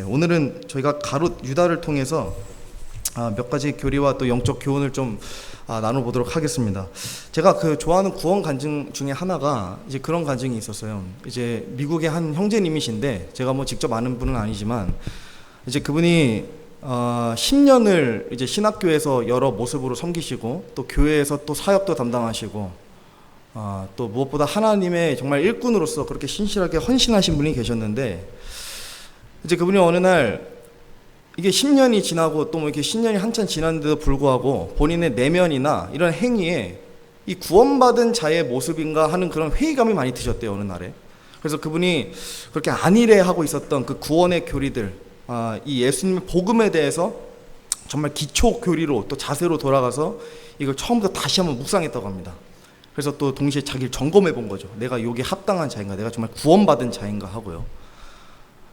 오늘은 저희가 가롯 유다를 통해서 몇 가지 교리와 또 영적 교훈을 좀 나눠보도록 하겠습니다. 제가 좋아하는 구원 간증 중에 하나가 이제 그런 간증이 있었어요. 이제 미국의 한 형제님이신데 제가 뭐 직접 아는 분은 아니지만 이제 그분이 10년을 이제 신학교에서 여러 모습으로 섬기시고 또 교회에서 또 사역도 담당하시고 또 무엇보다 하나님의 정말 일꾼으로서 그렇게 신실하게 헌신하신 분이 계셨는데 이제 그분이 어느 날 이게 10년이 지나고 또 뭐 이렇게 10년이 한참 지났는데도 불구하고 본인의 내면이나 이런 행위에 이 구원받은 자의 모습인가 하는 그런 회의감이 많이 드셨대요, 어느 날에. 그래서 그분이 그렇게 안일해하고 있었던 그 구원의 교리들, 이 예수님의 복음에 대해서 정말 기초 교리로 또 자세로 돌아가서 이걸 처음부터 다시 한번 묵상했다고 합니다. 그래서 또 동시에 자기를 점검해 본 거죠. 내가 여기에 합당한 자인가, 내가 정말 구원받은 자인가 하고요.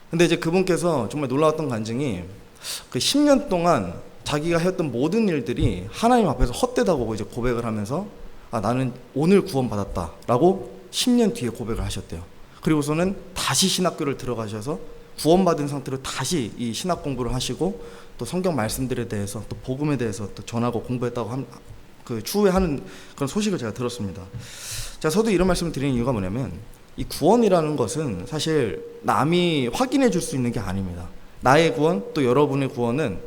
근데 이제 그분께서 정말 놀라웠던 간증이 그 10년 동안 자기가 했던 모든 일들이 하나님 앞에서 헛되다고 이제 고백을 하면서 나는 오늘 구원받았다 라고 10년 뒤에 고백을 하셨대요. 그리고서는 다시 신학교를 들어가셔서 구원받은 상태로 다시 이 신학 공부를 하시고 또 성경 말씀들에 대해서 또 복음에 대해서 또 전하고 공부했다고 그 추후에 하는 그런 소식을 제가 들었습니다. 자, 저도 이런 말씀을 드리는 이유가 뭐냐면 이 구원이라는 것은 사실 남이 확인해 줄 수 있는 게 아닙니다. 나의 구원 또 여러분의 구원은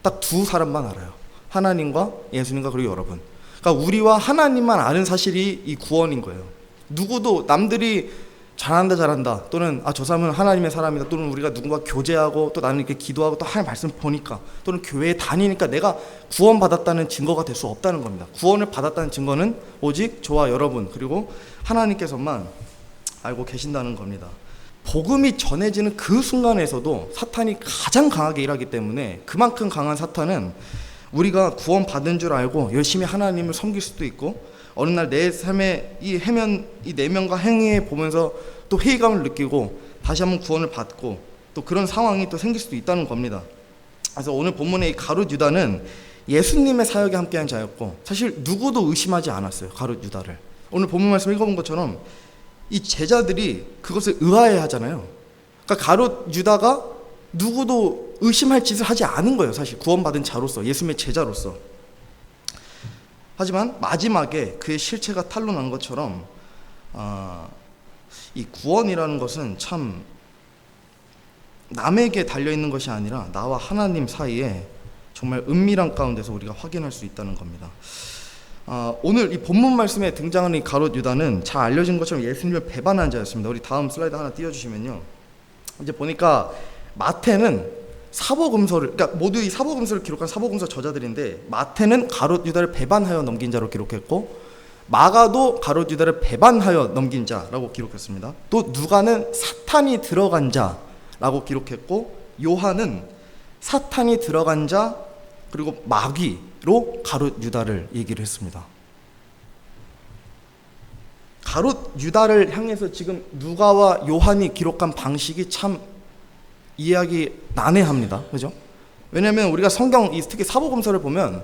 딱 두 사람만 알아요. 하나님과 예수님과 그리고 여러분. 그러니까 우리와 하나님만 아는 사실이 이 구원인 거예요. 누구도 남들이 잘한다 또는 저 사람은 하나님의 사람이다 또는 우리가 누군가 교제하고 또 나는 이렇게 기도하고 또 하나님 말씀 보니까 또는 교회에 다니니까 내가 구원받았다는 증거가 될 수 없다는 겁니다. 구원을 받았다는 증거는 오직 저와 여러분 그리고 하나님께서만 알고 계신다는 겁니다. 복음이 전해지는 그 순간에서도 사탄이 가장 강하게 일하기 때문에 그만큼 강한 사탄은 우리가 구원받은 줄 알고 열심히 하나님을 섬길 수도 있고 어느 날 내 삶의 이 내면과 행위에 보면서 또 회의감을 느끼고 다시 한번 구원을 받고 또 그런 상황이 또 생길 수도 있다는 겁니다. 그래서 오늘 본문의 이 가룟 유다는 예수님의 사역에 함께한 자였고 사실 누구도 의심하지 않았어요. 가룟 유다를. 오늘 본문 말씀 읽어본 것처럼 이 제자들이 그것을 의아해 하잖아요. 그러니까 가룟 유다가 누구도 의심할 짓을 하지 않은 거예요. 사실 구원받은 자로서, 예수님의 제자로서. 하지만 마지막에 그의 실체가 탄로난 것처럼 이 구원이라는 것은 참 남에게 달려있는 것이 아니라 나와 하나님 사이에 정말 은밀한 가운데서 우리가 확인할 수 있다는 겁니다. 오늘 이 본문 말씀에 등장하는 이 가룟 유다는 잘 알려진 것처럼 예수님을 배반한 자였습니다. 우리 다음 슬라이드 하나 띄워주시면요. 이제 보니까 마태는 사복음서를, 그러니까 모두 이 사복음서를 기록한 사복음서 저자들인데 마태는 가룟 유다를 배반하여 넘긴 자로 기록했고 마가도 가룟 유다를 배반하여 넘긴 자라고 기록했습니다. 또 누가는 사탄이 들어간 자라고 기록했고 요한은 사탄이 들어간 자 그리고 마귀로 가룟 유다를 얘기를 했습니다. 가룟 유다를 향해서 지금 누가와 요한이 기록한 방식이 참 이해하기 난해합니다. 그죠? 왜냐하면 우리가 성경 특히 사복음서를 보면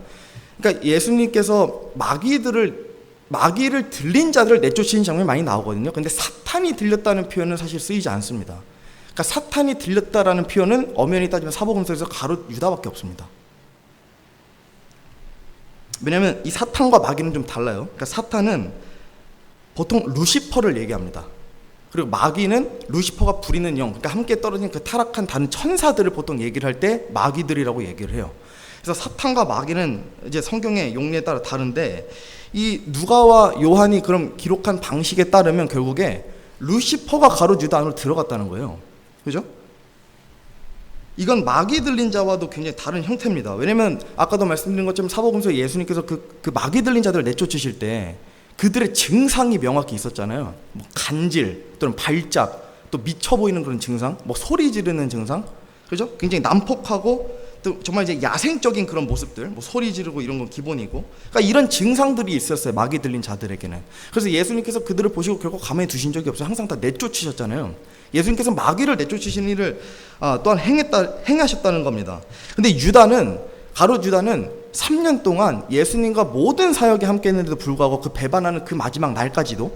그러니까 예수님께서 마귀를 들린 자들을 내쫓으신 장면이 많이 나오거든요. 근데 사탄이 들렸다는 표현은 사실 쓰이지 않습니다. 그러니까 사탄이 들렸다라는 표현은 엄연히 따지면 사복음서에서 가룟 유다밖에 없습니다. 왜냐하면 이 사탄과 마귀는 좀 달라요. 그러니까 사탄은 보통 루시퍼를 얘기합니다. 그리고 마귀는 루시퍼가 부리는 영, 그러니까 함께 떨어진 그 타락한 다른 천사들을 보통 얘기를 할 때 마귀들이라고 얘기를 해요. 그래서 사탄과 마귀는 이제 성경의 용례에 따라 다른데 이 누가와 요한이 그럼 기록한 방식에 따르면 결국에 루시퍼가 가룟 유다 안으로 들어갔다는 거예요. 그죠? 이건 마귀 들린 자와도 굉장히 다른 형태입니다. 왜냐면 아까도 말씀드린 것처럼 사복음서에 예수님께서 그 마귀 들린 자들을 내쫓으실 때 그들의 증상이 명확히 있었잖아요. 뭐 간질 또는 발작 또 미쳐 보이는 그런 증상, 뭐 소리 지르는 증상, 그죠? 굉장히 난폭하고 또 정말 이제 야생적인 그런 모습들, 뭐 소리 지르고 이런 건 기본이고, 그러니까 이런 증상들이 있었어요. 마귀 들린 자들에게는. 그래서 예수님께서 그들을 보시고 결국 가만히 두신 적이 없어요. 항상 다 내쫓으셨잖아요. 예수님께서 마귀를 내쫓으신 일을 또한 행하셨다는 겁니다. 근데 가룟 유다는 3년 동안 예수님과 모든 사역에 함께 했는데도 불구하고 그 배반하는 그 마지막 날까지도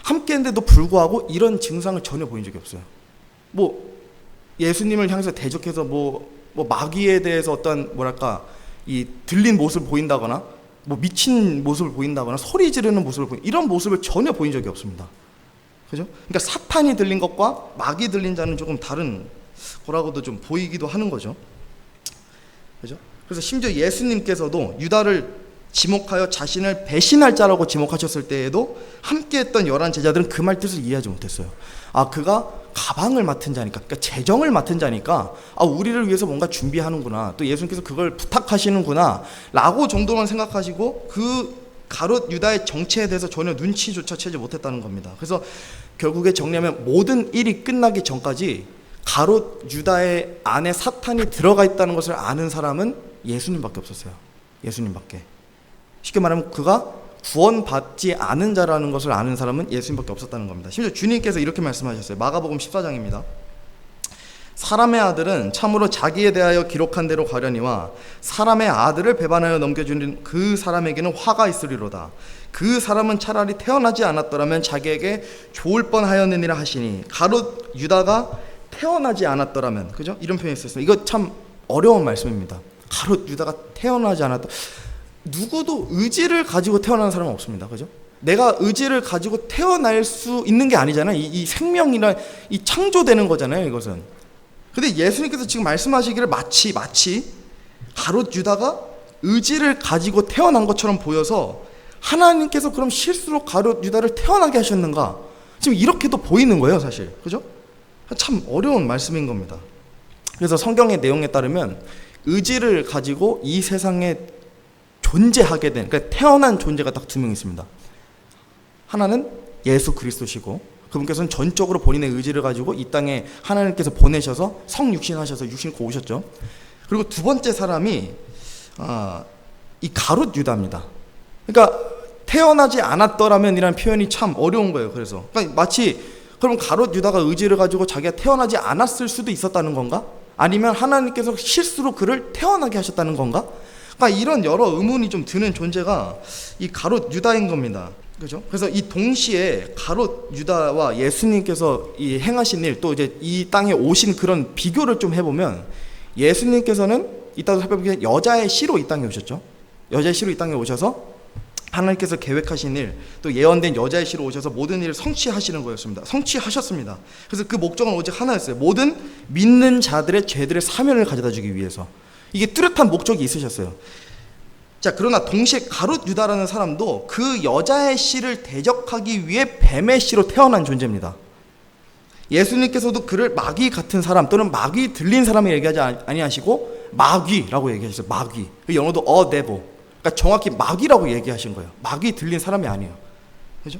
함께 했는데도 불구하고 이런 증상을 전혀 보인 적이 없어요. 뭐 예수님을 향해서 대적해서 뭐 마귀에 대해서 어떤 뭐랄까 이 들린 모습을 보인다거나 뭐 미친 모습을 보인다거나 소리 지르는 모습을 이런 모습을 전혀 보인 적이 없습니다. 그죠? 그러니까 사탄이 들린 것과 마귀 들린 자는 조금 다른 거라고도 좀 보이기도 하는 거죠. 그죠? 그래서 심지어 예수님께서도 유다를 지목하여 자신을 배신할 자라고 지목하셨을 때에도 함께했던 11 제자들은 그 말 뜻을 이해하지 못했어요. 아, 그가 가방을 맡은 자니까, 그러니까 재정을 맡은 자니까, 아, 우리를 위해서 뭔가 준비하는구나, 또 예수님께서 그걸 부탁하시는구나 라고 정도만 생각하시고 그 가롯 유다의 정체에 대해서 전혀 눈치조차 채지 못했다는 겁니다. 그래서 결국에 정리하면 모든 일이 끝나기 전까지 가롯 유다의 안에 사탄이 들어가 있다는 것을 아는 사람은 예수님밖에 없었어요. 예수님밖에. 쉽게 말하면 그가 구원받지 않은 자라는 것을 아는 사람은 예수님밖에 없었다는 겁니다. 심지어 주님께서 이렇게 말씀하셨어요. 마가복음 14장입니다. 사람의 아들은 참으로 자기에 대하여 기록한 대로 가려니와 사람의 아들을 배반하여 넘겨주는 그 사람에게는 화가 있으리로다. 그 사람은 차라리 태어나지 않았더라면 자기에게 좋을 뻔하였느니라 하시니, 가롯 유다가 태어나지 않았더라면, 그죠? 이런 표현이 있었어요. 이거 참 어려운 말씀입니다. 가롯 유다가 태어나지 않았다. 누구도 의지를 가지고 태어나는 사람은 없습니다. 그죠? 내가 의지를 가지고 태어날 수 있는 게 아니잖아요. 이 생명이나 이 창조되는 거잖아요, 이것은. 근데 예수님께서 지금 말씀하시기를 마치 가롯 유다가 의지를 가지고 태어난 것처럼 보여서 하나님께서 그럼 실수로 가롯 유다를 태어나게 하셨는가? 지금 이렇게도 보이는 거예요, 사실. 그죠? 참 어려운 말씀인 겁니다. 그래서 성경의 내용에 따르면 의지를 가지고 이 세상에 존재하게 된, 그러니까 태어난 존재가 딱 2명 있습니다. 하나는 예수 그리스도시고, 그분께서는 전적으로 본인의 의지를 가지고 이 땅에 하나님께서 보내셔서 성육신하셔서 육신 입고 오셨죠. 그리고 두 번째 사람이 이 가롯 유다입니다. 그러니까 태어나지 않았더라면이라는 표현이 참 어려운 거예요. 그래서 그러니까 마치 그럼 가롯 유다가 의지를 가지고 자기가 태어나지 않았을 수도 있었다는 건가? 아니면 하나님께서 실수로 그를 태어나게 하셨다는 건가? 그러니까 이런 여러 의문이 좀 드는 존재가 이 가롯 유다인 겁니다. 그죠? 그래서 이 동시에 가롯 유다와 예수님께서 이 행하신 일, 또 이제 이 땅에 오신 그런 비교를 좀 해보면, 예수님께서는 이따도 살펴보면 여자의 씨로 이 땅에 오셨죠. 여자의 씨로 이 땅에 오셔서 하나님께서 계획하신 일, 또 예언된 여자의 씨로 오셔서 모든 일을 성취하시는 거였습니다. 성취하셨습니다. 그래서 그 목적은 오직 하나였어요. 모든 믿는 자들의 죄들의 사면을 가져다 주기 위해서. 이게 뚜렷한 목적이 있으셨어요. 자, 그러나 동시에 가롯 유다라는 사람도 그 여자의 씨를 대적하기 위해 뱀의 씨로 태어난 존재입니다. 예수님께서도 그를 마귀 같은 사람 또는 마귀 들린 사람을 얘기하지 아니하시고 마귀라고 얘기하셨어요. 마귀. 영어도 devil. 그러니까 정확히 마귀라고 얘기하신 거예요. 마귀 들린 사람이 아니에요. 그죠?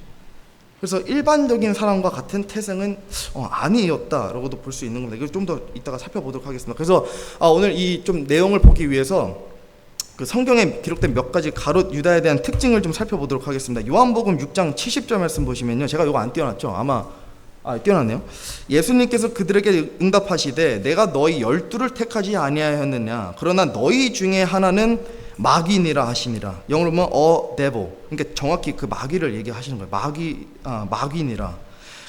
그래서 일반적인 사람과 같은 태생은 아니었다라고도 볼 수 있는 겁니다. 이걸 좀 더 이따가 살펴보도록 하겠습니다. 그래서 오늘 이 좀 내용을 보기 위해서 그 성경에 기록된 몇 가지 가롯 유다에 대한 특징을 좀 살펴보도록 하겠습니다. 요한복음 6장 70절 말씀 보시면요, 제가 이거 안 띄워놨죠? 아마 띄워놨네요. 예수님께서 그들에게 응답하시되 내가 너희 12를 택하지 아니하였느냐? 그러나 너희 중에 하나는 마귀니라 하시니라. 영어로 보면 devil. 그러니까 정확히 그 마귀를 얘기하시는 거예요. 마귀니라.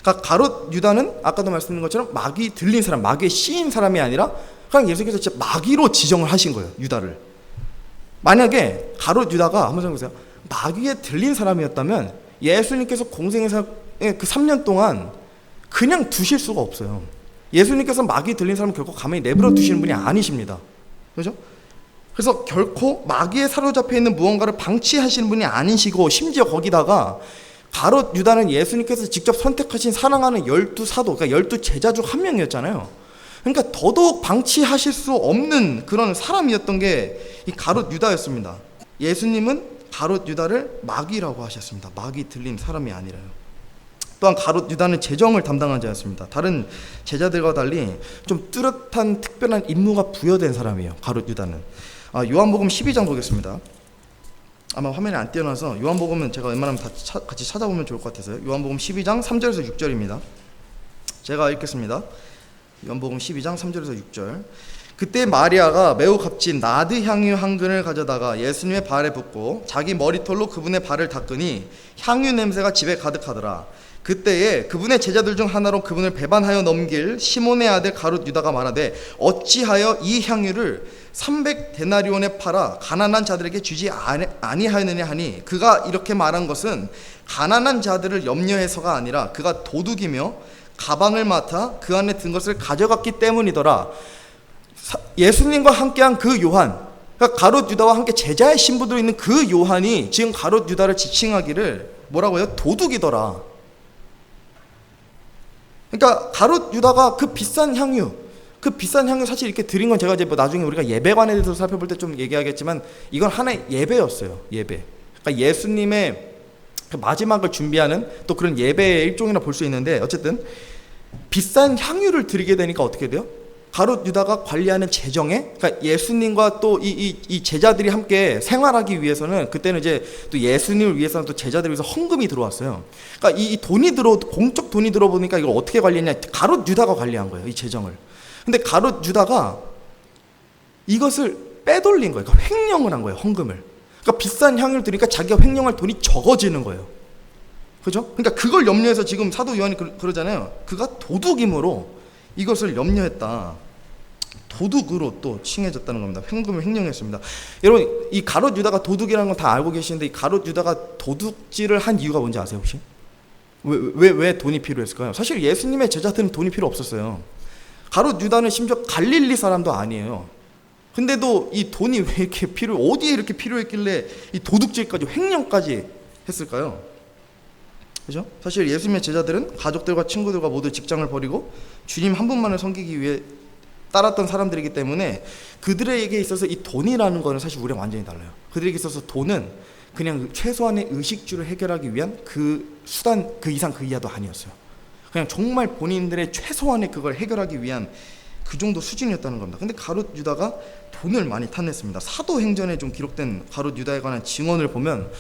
그러니까 가롯 유다는 아까도 말씀드린 것처럼 마귀 들린 사람, 마귀의 씨인 사람이 아니라 그냥 예수님께서 진짜 마귀로 지정을 하신 거예요, 유다를. 만약에 가롯 유다가 한번 생각해보세요. 마귀에 들린 사람이었다면 예수님께서 공생에서 그 3년 동안 그냥 두실 수가 없어요. 예수님께서 마귀 들린 사람을 결코 가만히 내버려 두시는 분이 아니십니다. 그렇죠? 그래서 결코 마귀에 사로잡혀 있는 무언가를 방치하시는 분이 아니시고, 심지어 거기다가 가롯 유다는 예수님께서 직접 선택하신 사랑하는 12사도, 그러니까 12제자 중 한 명이었잖아요. 그러니까 더더욱 방치하실 수 없는 그런 사람이었던 게 이 가롯 유다였습니다. 예수님은 가롯 유다를 마귀라고 하셨습니다. 마귀 들린 사람이 아니라요. 또한 가롯 유다는 재정을 담당한 자였습니다. 다른 제자들과 달리 좀 뚜렷한 특별한 임무가 부여된 사람이에요, 가롯 유다는. 요한복음 12장 보겠습니다. 아마 화면에 안 띄워놔서 요한복음은 제가 웬만하면 다 같이 찾아보면 좋을 것 같아서요. 요한복음 12장 3절에서 6절입니다. 제가 읽겠습니다. 요한복음 12장 3절에서 6절. 그때 마리아가 매우 값진 나드 향유 한 근을 가져다가 예수님의 발에 붓고 자기 머리털로 그분의 발을 닦으니 향유 냄새가 집에 가득하더라. 그때에 그분의 제자들 중 하나로 그분을 배반하여 넘길 시몬의 아들 가룟 유다가 말하되 어찌하여 이 향유를 300데나리온에 팔아 가난한 자들에게 주지 아니하였느냐 하니, 그가 이렇게 말한 것은 가난한 자들을 염려해서가 아니라 그가 도둑이며 가방을 맡아 그 안에 든 것을 가져갔기 때문이더라. 예수님과 함께한 그 요한, 그러니까 가룟 유다와 함께 제자의 신부들이 있는 그 요한이 지금 가룟 유다를 지칭하기를 뭐라고 해요? 도둑이더라. 그러니까 가룟 유다가 그 비싼 향유 사실 이렇게 드린 건 제가 이제 뭐 나중에 우리가 예배관에 대해서 살펴볼 때 좀 얘기하겠지만 이건 하나의 예배였어요. 예배. 그러니까 예수님의 그 마지막을 준비하는 또 그런 예배의 일종이라 볼 수 있는데, 어쨌든 비싼 향유를 드리게 되니까 어떻게 돼요? 가룟 유다가 관리하는 재정에, 그러니까 예수님과 또 이 제자들이 함께 생활하기 위해서는, 그때는 이제 또 예수님을 위해서는 또 제자들을 위해서 헌금이 들어왔어요. 그러니까 이 돈이 공적 돈이 들어보니까 이걸 어떻게 관리했냐? 가룟 유다가 관리한 거예요, 이 재정을. 근데 가룟 유다가 이것을 빼돌린 거예요. 그러니까 횡령을 한 거예요, 헌금을. 그러니까 비싼 향유를 드리니까 자기가 횡령할 돈이 적어지는 거예요. 그죠? 그러니까 그걸 염려해서 지금 사도 요한이 그러잖아요. 그가 도둑이므로 이것을 염려했다. 도둑으로 또 칭해졌다는 겁니다. 현금을 횡령했습니다. 여러분, 이 가룟 유다가 도둑이라는 건 다 알고 계시는데, 이 가룟 유다가 도둑질을 한 이유가 뭔지 아세요, 혹시? 왜 돈이 필요했을까요? 사실 예수님의 제자들은 돈이 필요 없었어요. 가룟 유다는 심지어 갈릴리 사람도 아니에요. 근데도 이 돈이 왜 이렇게 어디에 이렇게 필요했길래 이 도둑질까지, 횡령까지 했을까요? 그죠? 사실 예수님의 제자들은 가족들과 친구들과 모두 직장을 버리고 주님 한 분만을 섬기기 위해 따랐던 사람들이기 때문에 그들에게 있어서 이 돈이라는 거는 사실 우리랑 완전히 달라요. 그들에게 있어서 돈은 그냥 최소한의 의식주를 해결하기 위한 그 수단, 그 이상 그 이하도 아니었어요. 그냥 정말 본인들의 최소한의 그걸 해결하기 위한 그 정도 수준이었다는 겁니다. 근데 가룟 유다가 돈을 많이 탔냈습니다. 사도행전에 좀 기록된 가룟 유다에 관한 증언을 보면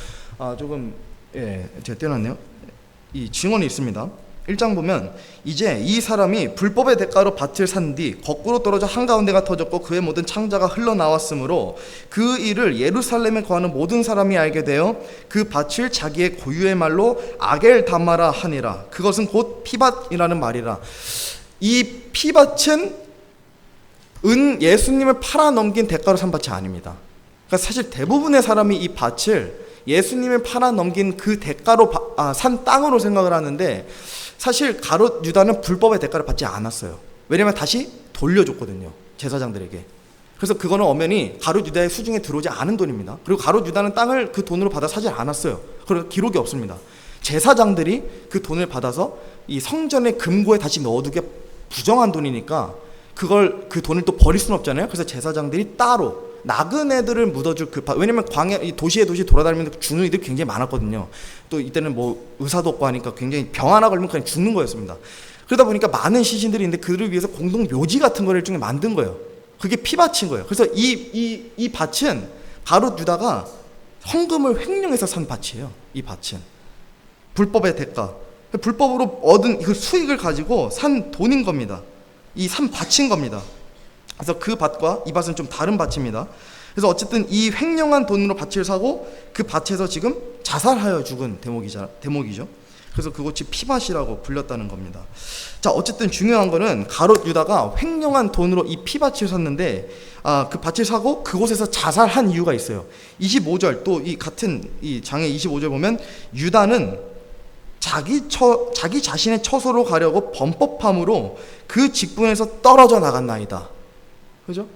제가 떼어놨네요. 이 증언이 있습니다. 1장 보면, 이제 이 사람이 불법의 대가로 밭을 산 뒤 거꾸로 떨어져 한가운데가 터졌고 그의 모든 창자가 흘러나왔으므로 그 일을 예루살렘에 거하는 모든 사람이 알게 되어 그 밭을 자기의 고유의 말로 아겔다마라 하니라. 그것은 곧 피밭이라는 말이라. 이 피밭은 예수님을 팔아넘긴 대가로 산 밭이 아닙니다. 그러니까 사실 대부분의 사람이 이 밭을 예수님을 팔아넘긴 그 대가로 산 땅으로 생각을 하는데, 사실 가룟 유다는 불법의 대가를 받지 않았어요. 왜냐하면 다시 돌려줬거든요, 제사장들에게. 그래서 그거는 엄연히 가룟 유다의 수중에 들어오지 않은 돈입니다. 그리고 가룟 유다는 땅을 그 돈으로 받아 사지 않았어요. 그래서 기록이 없습니다. 제사장들이 그 돈을 받아서 이 성전의 금고에 다시 넣어두게 부정한 돈이니까 그 돈을 또 버릴 수는 없잖아요. 그래서 제사장들이 따로 나그네들을 묻어줄 왜냐면 도시에 돌아다니면서 죽는 이들이 굉장히 많았거든요. 또 이때는 뭐 의사도 없고 하니까 굉장히 병 하나 걸리면 그냥 죽는 거였습니다. 그러다 보니까 많은 시신들이 있는데 그들을 위해서 공동 묘지 같은 거를 일종의 만든 거예요. 그게 피밭인 거예요. 그래서 이 밭은 가룟 유다가 헌금을 횡령해서 산 밭이에요. 이 밭은 불법의 대가, 불법으로 얻은 그 수익을 가지고 산 돈인 겁니다. 이 산 밭인 겁니다. 그래서 그 밭과 이 밭은 좀 다른 밭입니다. 그래서 어쨌든 이 횡령한 돈으로 밭을 사고 그 밭에서 지금 자살하여 죽은 대목이죠. 그래서 그곳이 피밭이라고 불렸다는 겁니다. 자, 어쨌든 중요한 거는 가룟 유다가 횡령한 돈으로 이 피밭을 샀는데, 그 밭을 사고 그곳에서 자살한 이유가 있어요. 25절, 또 이 같은 이 장의 25절 보면, 유다는 자기 자신의 처소로 가려고 범법함으로 그 직분에서 떨어져 나갔나이다. 그죠?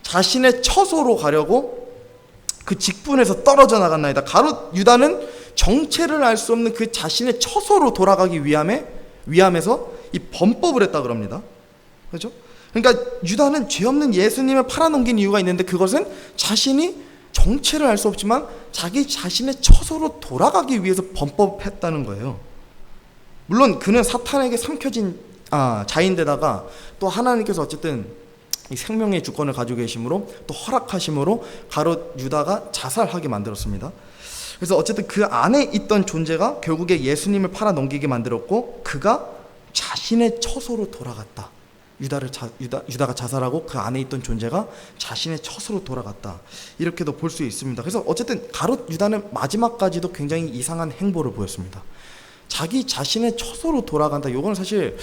자신의 처소로 가려고 그 직분에서 떨어져 나갔나이다. 가룟 유다는 정체를 알 수 없는 그 자신의 처소로 돌아가기 위함에서 이 범법을 했다 그럽니다. 그죠? 그러니까 유다는 죄 없는 예수님을 팔아넘긴 이유가 있는데, 그것은 자신이 정체를 알 수 없지만 자기 자신의 처소로 돌아가기 위해서 범법했다는 거예요. 물론 그는 사탄에게 삼켜진 자인데다가 또 하나님께서 어쨌든 이 생명의 주권을 가지고 계심으로 또 허락하심으로 가룟 유다가 자살하게 만들었습니다. 그래서 어쨌든 그 안에 있던 존재가 결국에 예수님을 팔아넘기게 만들었고, 그가 자신의 처소로 돌아갔다. 유다가 자살하고 그 안에 있던 존재가 자신의 처소로 돌아갔다. 이렇게도 볼 수 있습니다. 그래서 어쨌든 가룟 유다는 마지막까지도 굉장히 이상한 행보를 보였습니다. 자기 자신의 처소로 돌아간다. 이거는 사실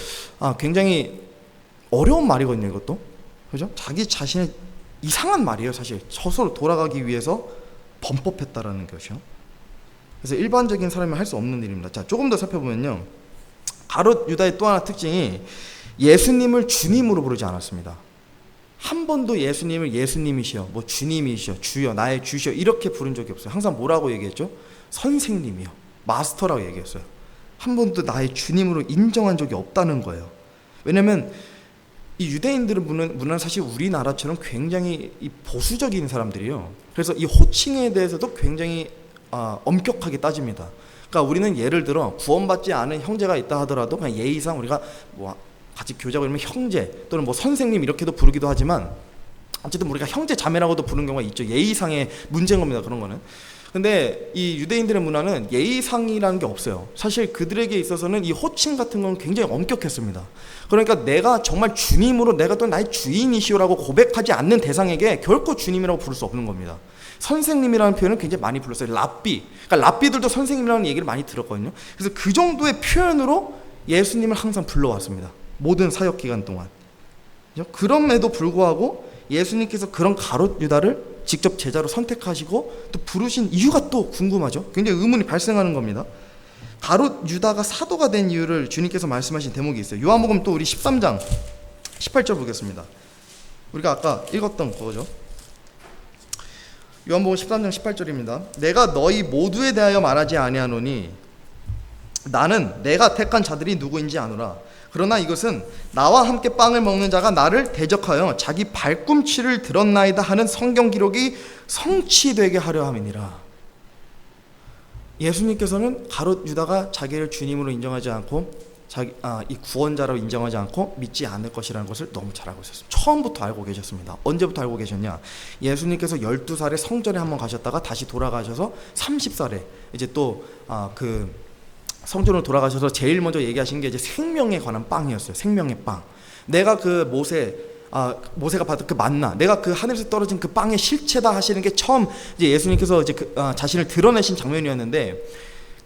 굉장히 어려운 말이거든요. 이것도 그죠? 자기 자신의 이상한 말이에요. 사실 처소로 돌아가기 위해서 범법했다라는 것이요. 그래서 일반적인 사람이 할 수 없는 일입니다. 자, 조금 더 살펴보면요, 가룟 유다의 또 하나 특징이 예수님을 주님으로 부르지 않았습니다. 한 번도 예수님을 예수님이시여, 뭐 주님이시여, 주여, 나의 주시여 이렇게 부른 적이 없어요. 항상 뭐라고 얘기했죠? 선생님이요, 마스터라고 얘기했어요. 한 번도 나의 주님으로 인정한 적이 없다는 거예요. 왜냐면 이 유대인들은 문화는 사실 우리나라처럼 굉장히 이 보수적인 사람들이에요. 그래서 이 호칭에 대해서도 굉장히 엄격하게 따집니다. 그러니까 우리는 예를 들어 구원받지 않은 형제가 있다 하더라도 그냥 예의상 우리가 뭐 같이 교제하고 이러면 형제 또는 뭐 선생님 이렇게도 부르기도 하지만 어쨌든 우리가 형제 자매라고도 부르는 경우가 있죠. 예의상의 문제인 겁니다. 그런 거는. 근데 이 유대인들의 문화는 예의상이라는 게 없어요. 사실 그들에게 있어서는 이 호칭 같은 건 굉장히 엄격했습니다. 그러니까 내가 정말 주님으로 내가 또 나의 주인이시오라고 고백하지 않는 대상에게 결코 주님이라고 부를 수 없는 겁니다. 선생님이라는 표현을 굉장히 많이 불렀어요. 랍비. 그러니까 랍비들도 선생님이라는 얘기를 많이 들었거든요. 그래서 그 정도의 표현으로 예수님을 항상 불러왔습니다. 모든 사역 기간 동안. 그럼에도 불구하고 예수님께서 그런 가룟 유다를 직접 제자로 선택하시고 또 부르신 이유가 또 궁금하죠. 굉장히 의문이 발생하는 겁니다. 가룟 유다가 사도가 된 이유를 주님께서 말씀하신 대목이 있어요. 요한복음 또 우리 13장 18절 보겠습니다. 우리가 아까 읽었던 거죠. 요한복음 13장 18절입니다. 내가 너희 모두에 대하여 말하지 아니하노니 나는 내가 택한 자들이 누구인지 아노라. 그러나 이것은 나와 함께 빵을 먹는 자가 나를 대적하여 자기 발꿈치를 들었나이다 하는 성경 기록이 성취되게 하려 함이니라. 예수님께서는 가룟 유다가 자기를 주님으로 인정하지 않고 이 구원자로 인정하지 않고 믿지 않을 것이라는 것을 너무 잘 알고 있었습니다. 처음부터 알고 계셨습니다. 언제부터 알고 계셨냐? 예수님께서 12살에 성전에 한번 가셨다가 다시 돌아가셔서 30살에 이제 또 성전으로 돌아가셔서 제일 먼저 얘기하신 게 이제 생명에 관한 빵이었어요. 생명의 빵. 내가 그 모세가 받은 그 만나, 내가 그 하늘에서 떨어진 그 빵의 실체다 하시는 게 처음 이제 예수님께서 이제 자신을 드러내신 장면이었는데,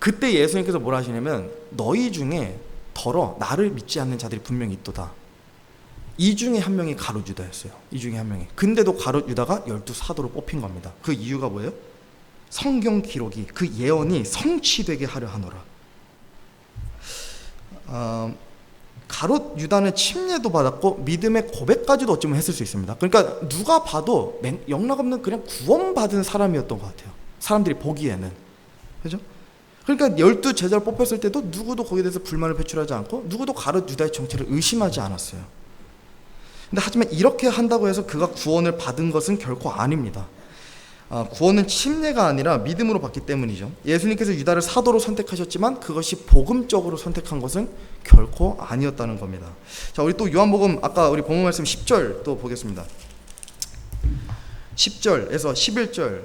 그때 예수님께서 뭐라 하시냐면 너희 중에 더러 나를 믿지 않는 자들이 분명히 있도다. 이 중에 한 명이 가룟 유다였어요. 이 중에 한 명이. 근데도 가룟 유다가 12사도로 뽑힌 겁니다. 그 이유가 뭐예요? 성경 기록이, 그 예언이 성취되게 하려 하노라. 가룟 유다는 침례도 받았고 믿음의 고백까지도 어쩌면 했을 수 있습니다. 그러니까 누가 봐도 영락없는 그냥 구원받은 사람이었던 것 같아요. 사람들이 보기에는. 그죠? 그러니까 12제자를 뽑혔을 때도 누구도 거기에 대해서 불만을 표출하지 않고 누구도 가룟 유다의 정체를 의심하지 않았어요. 근데 하지만 이렇게 한다고 해서 그가 구원을 받은 것은 결코 아닙니다. 구원은 침례가 아니라 믿음으로 받기 때문이죠. 예수님께서 유다를 사도로 선택하셨지만 그것이 복음적으로 선택한 것은 결코 아니었다는 겁니다. 자, 우리 또 요한복음 아까 우리 본문 말씀 10절 또 보겠습니다. 10절에서 11절,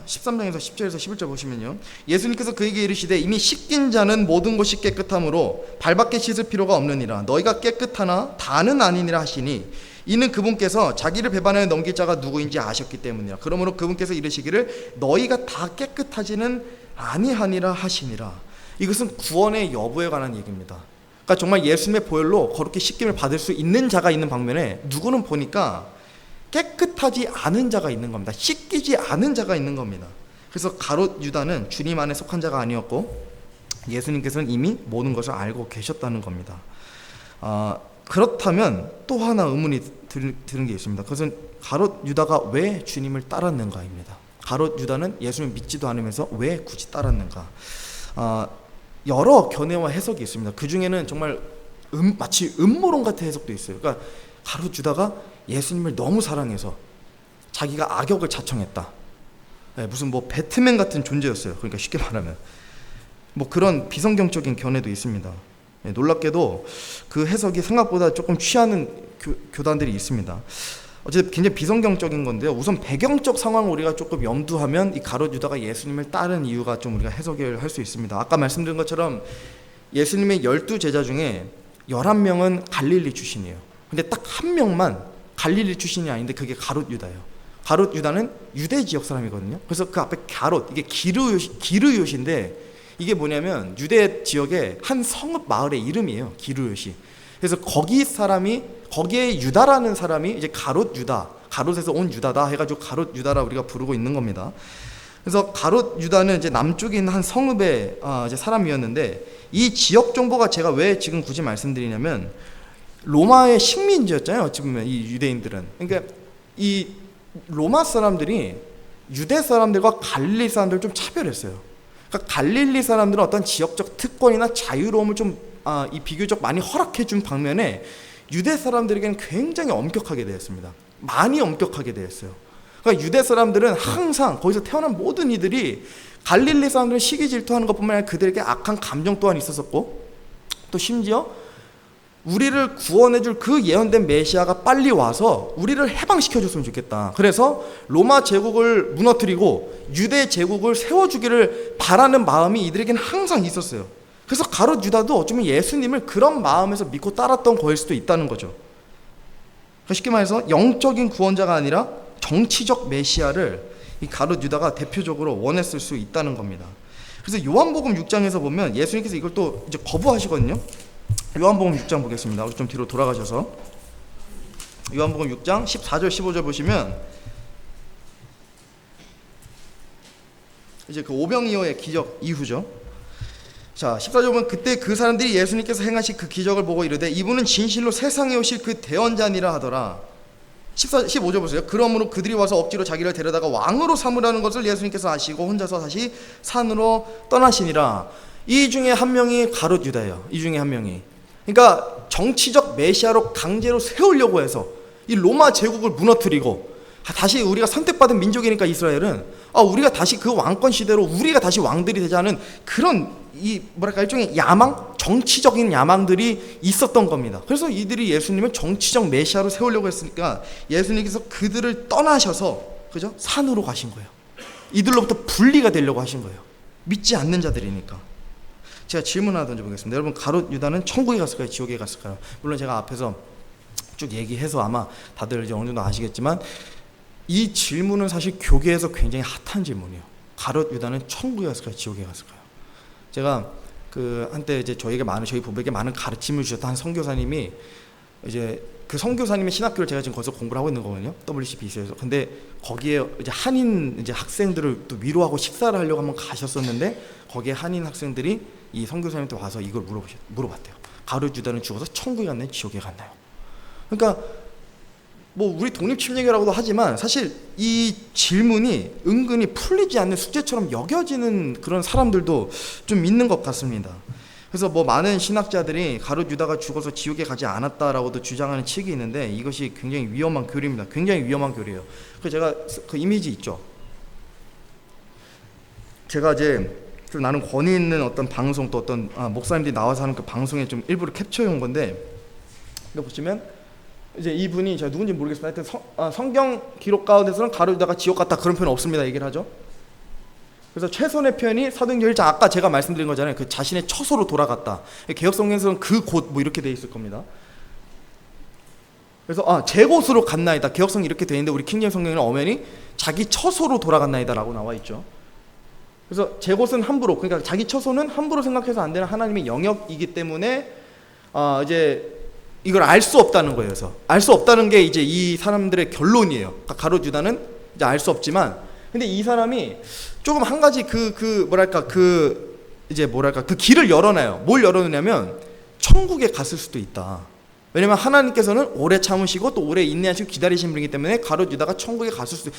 13장에서 10절에서 11절 보시면요, 예수님께서 그에게 이르시되 이미 씻긴 자는 모든 것이 깨끗함으로 발밖에 씻을 필요가 없느니라. 너희가 깨끗하나 다는 아니니라 하시니 이는 그분께서 자기를 배반하여 넘길 자가 누구인지 아셨기 때문이라. 그러므로 그분께서 이르시기를 너희가 다 깨끗하지는 아니하니라 하시니라. 이것은 구원의 여부에 관한 얘기입니다. 그러니까 정말 예수님의 보혈로 거룩히 씻김을 받을 수 있는 자가 있는 방면에 누구는 보니까 깨끗하지 않은 자가 있는 겁니다. 씻기지 않은 자가 있는 겁니다. 그래서 가룟 유다는 주님 안에 속한 자가 아니었고 예수님께서는 이미 모든 것을 알고 계셨다는 겁니다. 그렇다면 또 하나 의문이 드는 게 있습니다. 그것은 가룟 유다가 왜 주님을 따랐는가입니다. 가룟 유다는 예수님을 믿지도 않으면서 왜 굳이 따랐는가? 여러 견해와 해석이 있습니다. 그 중에는 정말 마치 음모론 같은 해석도 있어요. 그러니까 가룟 유다가 예수님을 너무 사랑해서 자기가 악역을 자청했다. 무슨 뭐 배트맨 같은 존재였어요. 그러니까 쉽게 말하면 뭐 그런 비성경적인 견해도 있습니다. 놀랍게도 그 해석이 생각보다 조금 취하는 교단들이 있습니다. 어쨌든 굉장히 비성경적인 건데요. 우선 배경적 상황을 우리가 조금 염두하면 이 가룟 유다가 예수님을 따른 이유가 좀 우리가 해석을 할 수 있습니다. 아까 말씀드린 것처럼 예수님의 12제자 중에 11명은 갈릴리 출신이에요. 근데 딱 한 명만 갈릴리 출신이 아닌데 그게 가룟 유다예요. 가룟 유다는 유대 지역 사람이거든요. 그래서 그 앞에 가롯, 이게 기르욤인데 이게 뭐냐면 유대 지역의 한 성읍 마을의 이름이에요. 기르읒이. 그래서 거기에 유다라는 사람이 이제 가롯 유다, 가롯에서 온 유다다 해가지고 가롯 유다라 우리가 부르고 있는 겁니다. 그래서 가롯 유다는 이제 남쪽에 있는 한 성읍의 이제 사람이었는데, 이 지역 정보가 제가 왜 지금 굳이 말씀드리냐면, 로마의 식민지였잖아요. 지금 이 유대인들은. 그러니까 이 로마 사람들이 유대 사람들과 갈릴리 사람들을 좀 차별했어요. 그러니까 갈릴리 사람들은 어떤 지역적 특권이나 자유로움을 좀 이 비교적 많이 허락해 준 반면에 유대 사람들에게는 굉장히 엄격하게 되었습니다. 많이 엄격하게 되었어요. 그러니까 유대 사람들은 항상 거기서 태어난 모든 이들이, 갈릴리 사람들은 시기 질투하는 것뿐만 아니라 그들에게 악한 감정 또한 있었었고, 또 심지어 우리를 구원해줄 그 예언된 메시아가 빨리 와서 우리를 해방시켜줬으면 좋겠다. 그래서 로마 제국을 무너뜨리고 유대 제국을 세워주기를 바라는 마음이 이들에게는 항상 있었어요. 그래서 가롯 유다도 어쩌면 예수님을 그런 마음에서 믿고 따랐던 거일 수도 있다는 거죠. 쉽게 말해서 영적인 구원자가 아니라 정치적 메시아를 이 가롯 유다가 대표적으로 원했을 수 있다는 겁니다. 그래서 요한복음 6장에서 보면 예수님께서 이걸 또 이제 거부하시거든요. 요한복음 6장 보겠습니다. 좀 뒤로 돌아가셔서 요한복음 6장 14절 15절 보시면 이제 그 오병이어의 기적 이후죠. 자, 14절 보면 그때 그 사람들이 예수님께서 행하신 그 기적을 보고 이르되 이분은 진실로 세상에 오실 그 대언자니라 하더라. 15절 보세요. 그러므로 그들이 와서 억지로 자기를 데려다가 왕으로 삼으라는 것을 예수님께서 아시고 혼자서 다시 산으로 떠나시니라. 이 중에 한 명이 가롯 유다예요. 이 중에 한 명이. 그러니까 정치적 메시아로 강제로 세우려고 해서 이 로마 제국을 무너뜨리고 다시 우리가 선택받은 민족이니까 이스라엘은 우리가 다시 그 왕권 시대로 우리가 다시 왕들이 되자는 그런 일종의 야망, 정치적인 야망들이 있었던 겁니다. 그래서 이들이 예수님을 정치적 메시아로 세우려고 했으니까 예수님께서 그들을 떠나셔서 그죠? 산으로 가신 거예요. 이들로부터 분리가 되려고 하신 거예요. 믿지 않는 자들이니까. 제가 질문 하나 던져보겠습니다. 여러분, 가롯 유다는 천국에 갔을까요? 지옥에 갔을까요? 물론 제가 앞에서 쭉 얘기해서 아마 다들 이제 어느 정도 아시겠지만 이 질문은 사실 교계에서 굉장히 핫한 질문이에요. 가롯 유다는 천국에 갔을까요? 지옥에 갔을까요? 제가 그 한때 이제 저희 부부에게 많은 가르침을 주셨던 한 선교사님이 이제 그 선교사님의 신학교를 제가 지금 거기서 공부를 하고 있는 거거든요. WCBC에서. 근데 거기에 이제 한인 이제 학생들을 또 위로하고 식사를 하려고 한번 가셨었는데 거기에 한인 학생들이 이 선교사님한테 와서 이걸 물어봤대요. 가롯 유다는 죽어서 천국에 갔나요? 지옥에 갔나요? 그러니까 뭐 우리 독립침략이라고도 하지만 사실 이 질문이 은근히 풀리지 않는 숙제처럼 여겨지는 그런 사람들도 좀 있는 것 같습니다. 그래서 뭐 많은 신학자들이 가롯 유다가 죽어서 지옥에 가지 않았다라고도 주장하는 측이 있는데 이것이 굉장히 위험한 교리입니다. 굉장히 위험한 교리예요. 그래서 제가 그 이미지 있죠. 제가 이제 좀 나는 권위 있는 어떤 방송 또 어떤 목사님들이 나와서 하는 그 방송에 좀 일부러 캡처해 온 건데 이거 보시면 이제 이분이 제가 누군지 모르겠습니다. 하여튼 성경 기록 가운데서는 가롯 유다가 지옥 갔다 그런 표현 없습니다. 얘기를 하죠. 그래서 최선의 표현이 사도행전 1장 아까 제가 말씀드린 거잖아요. 그 자신의 처소로 돌아갔다. 개혁성경에서는 그 곳 뭐 이렇게 돼 있을 겁니다. 그래서 제 곳으로 갔나이다. 개혁성이 이렇게 돼 있는데 우리 킹제임 성경에는 엄연히 자기 처소로 돌아갔나이다라고 나와 있죠. 그래서 제 곳은 함부로, 그러니까 자기 처소는 함부로 생각해서 안 되는 하나님의 영역이기 때문에 이제 이걸 알 수 없다는 거예요. 그래서 알 수 없다는 게 이제 이 사람들의 결론이에요. 그러니까 가롯 유다는 이제 알 수 없지만, 근데 이 사람이 조금 한 가지 그 길을 열어놔요. 뭘 열어놓냐면 천국에 갔을 수도 있다. 왜냐면 하나님께서는 오래 참으시고 또 오래 인내하시고 기다리신 분이기 때문에 가롯 유다가 천국에 갔을 수도.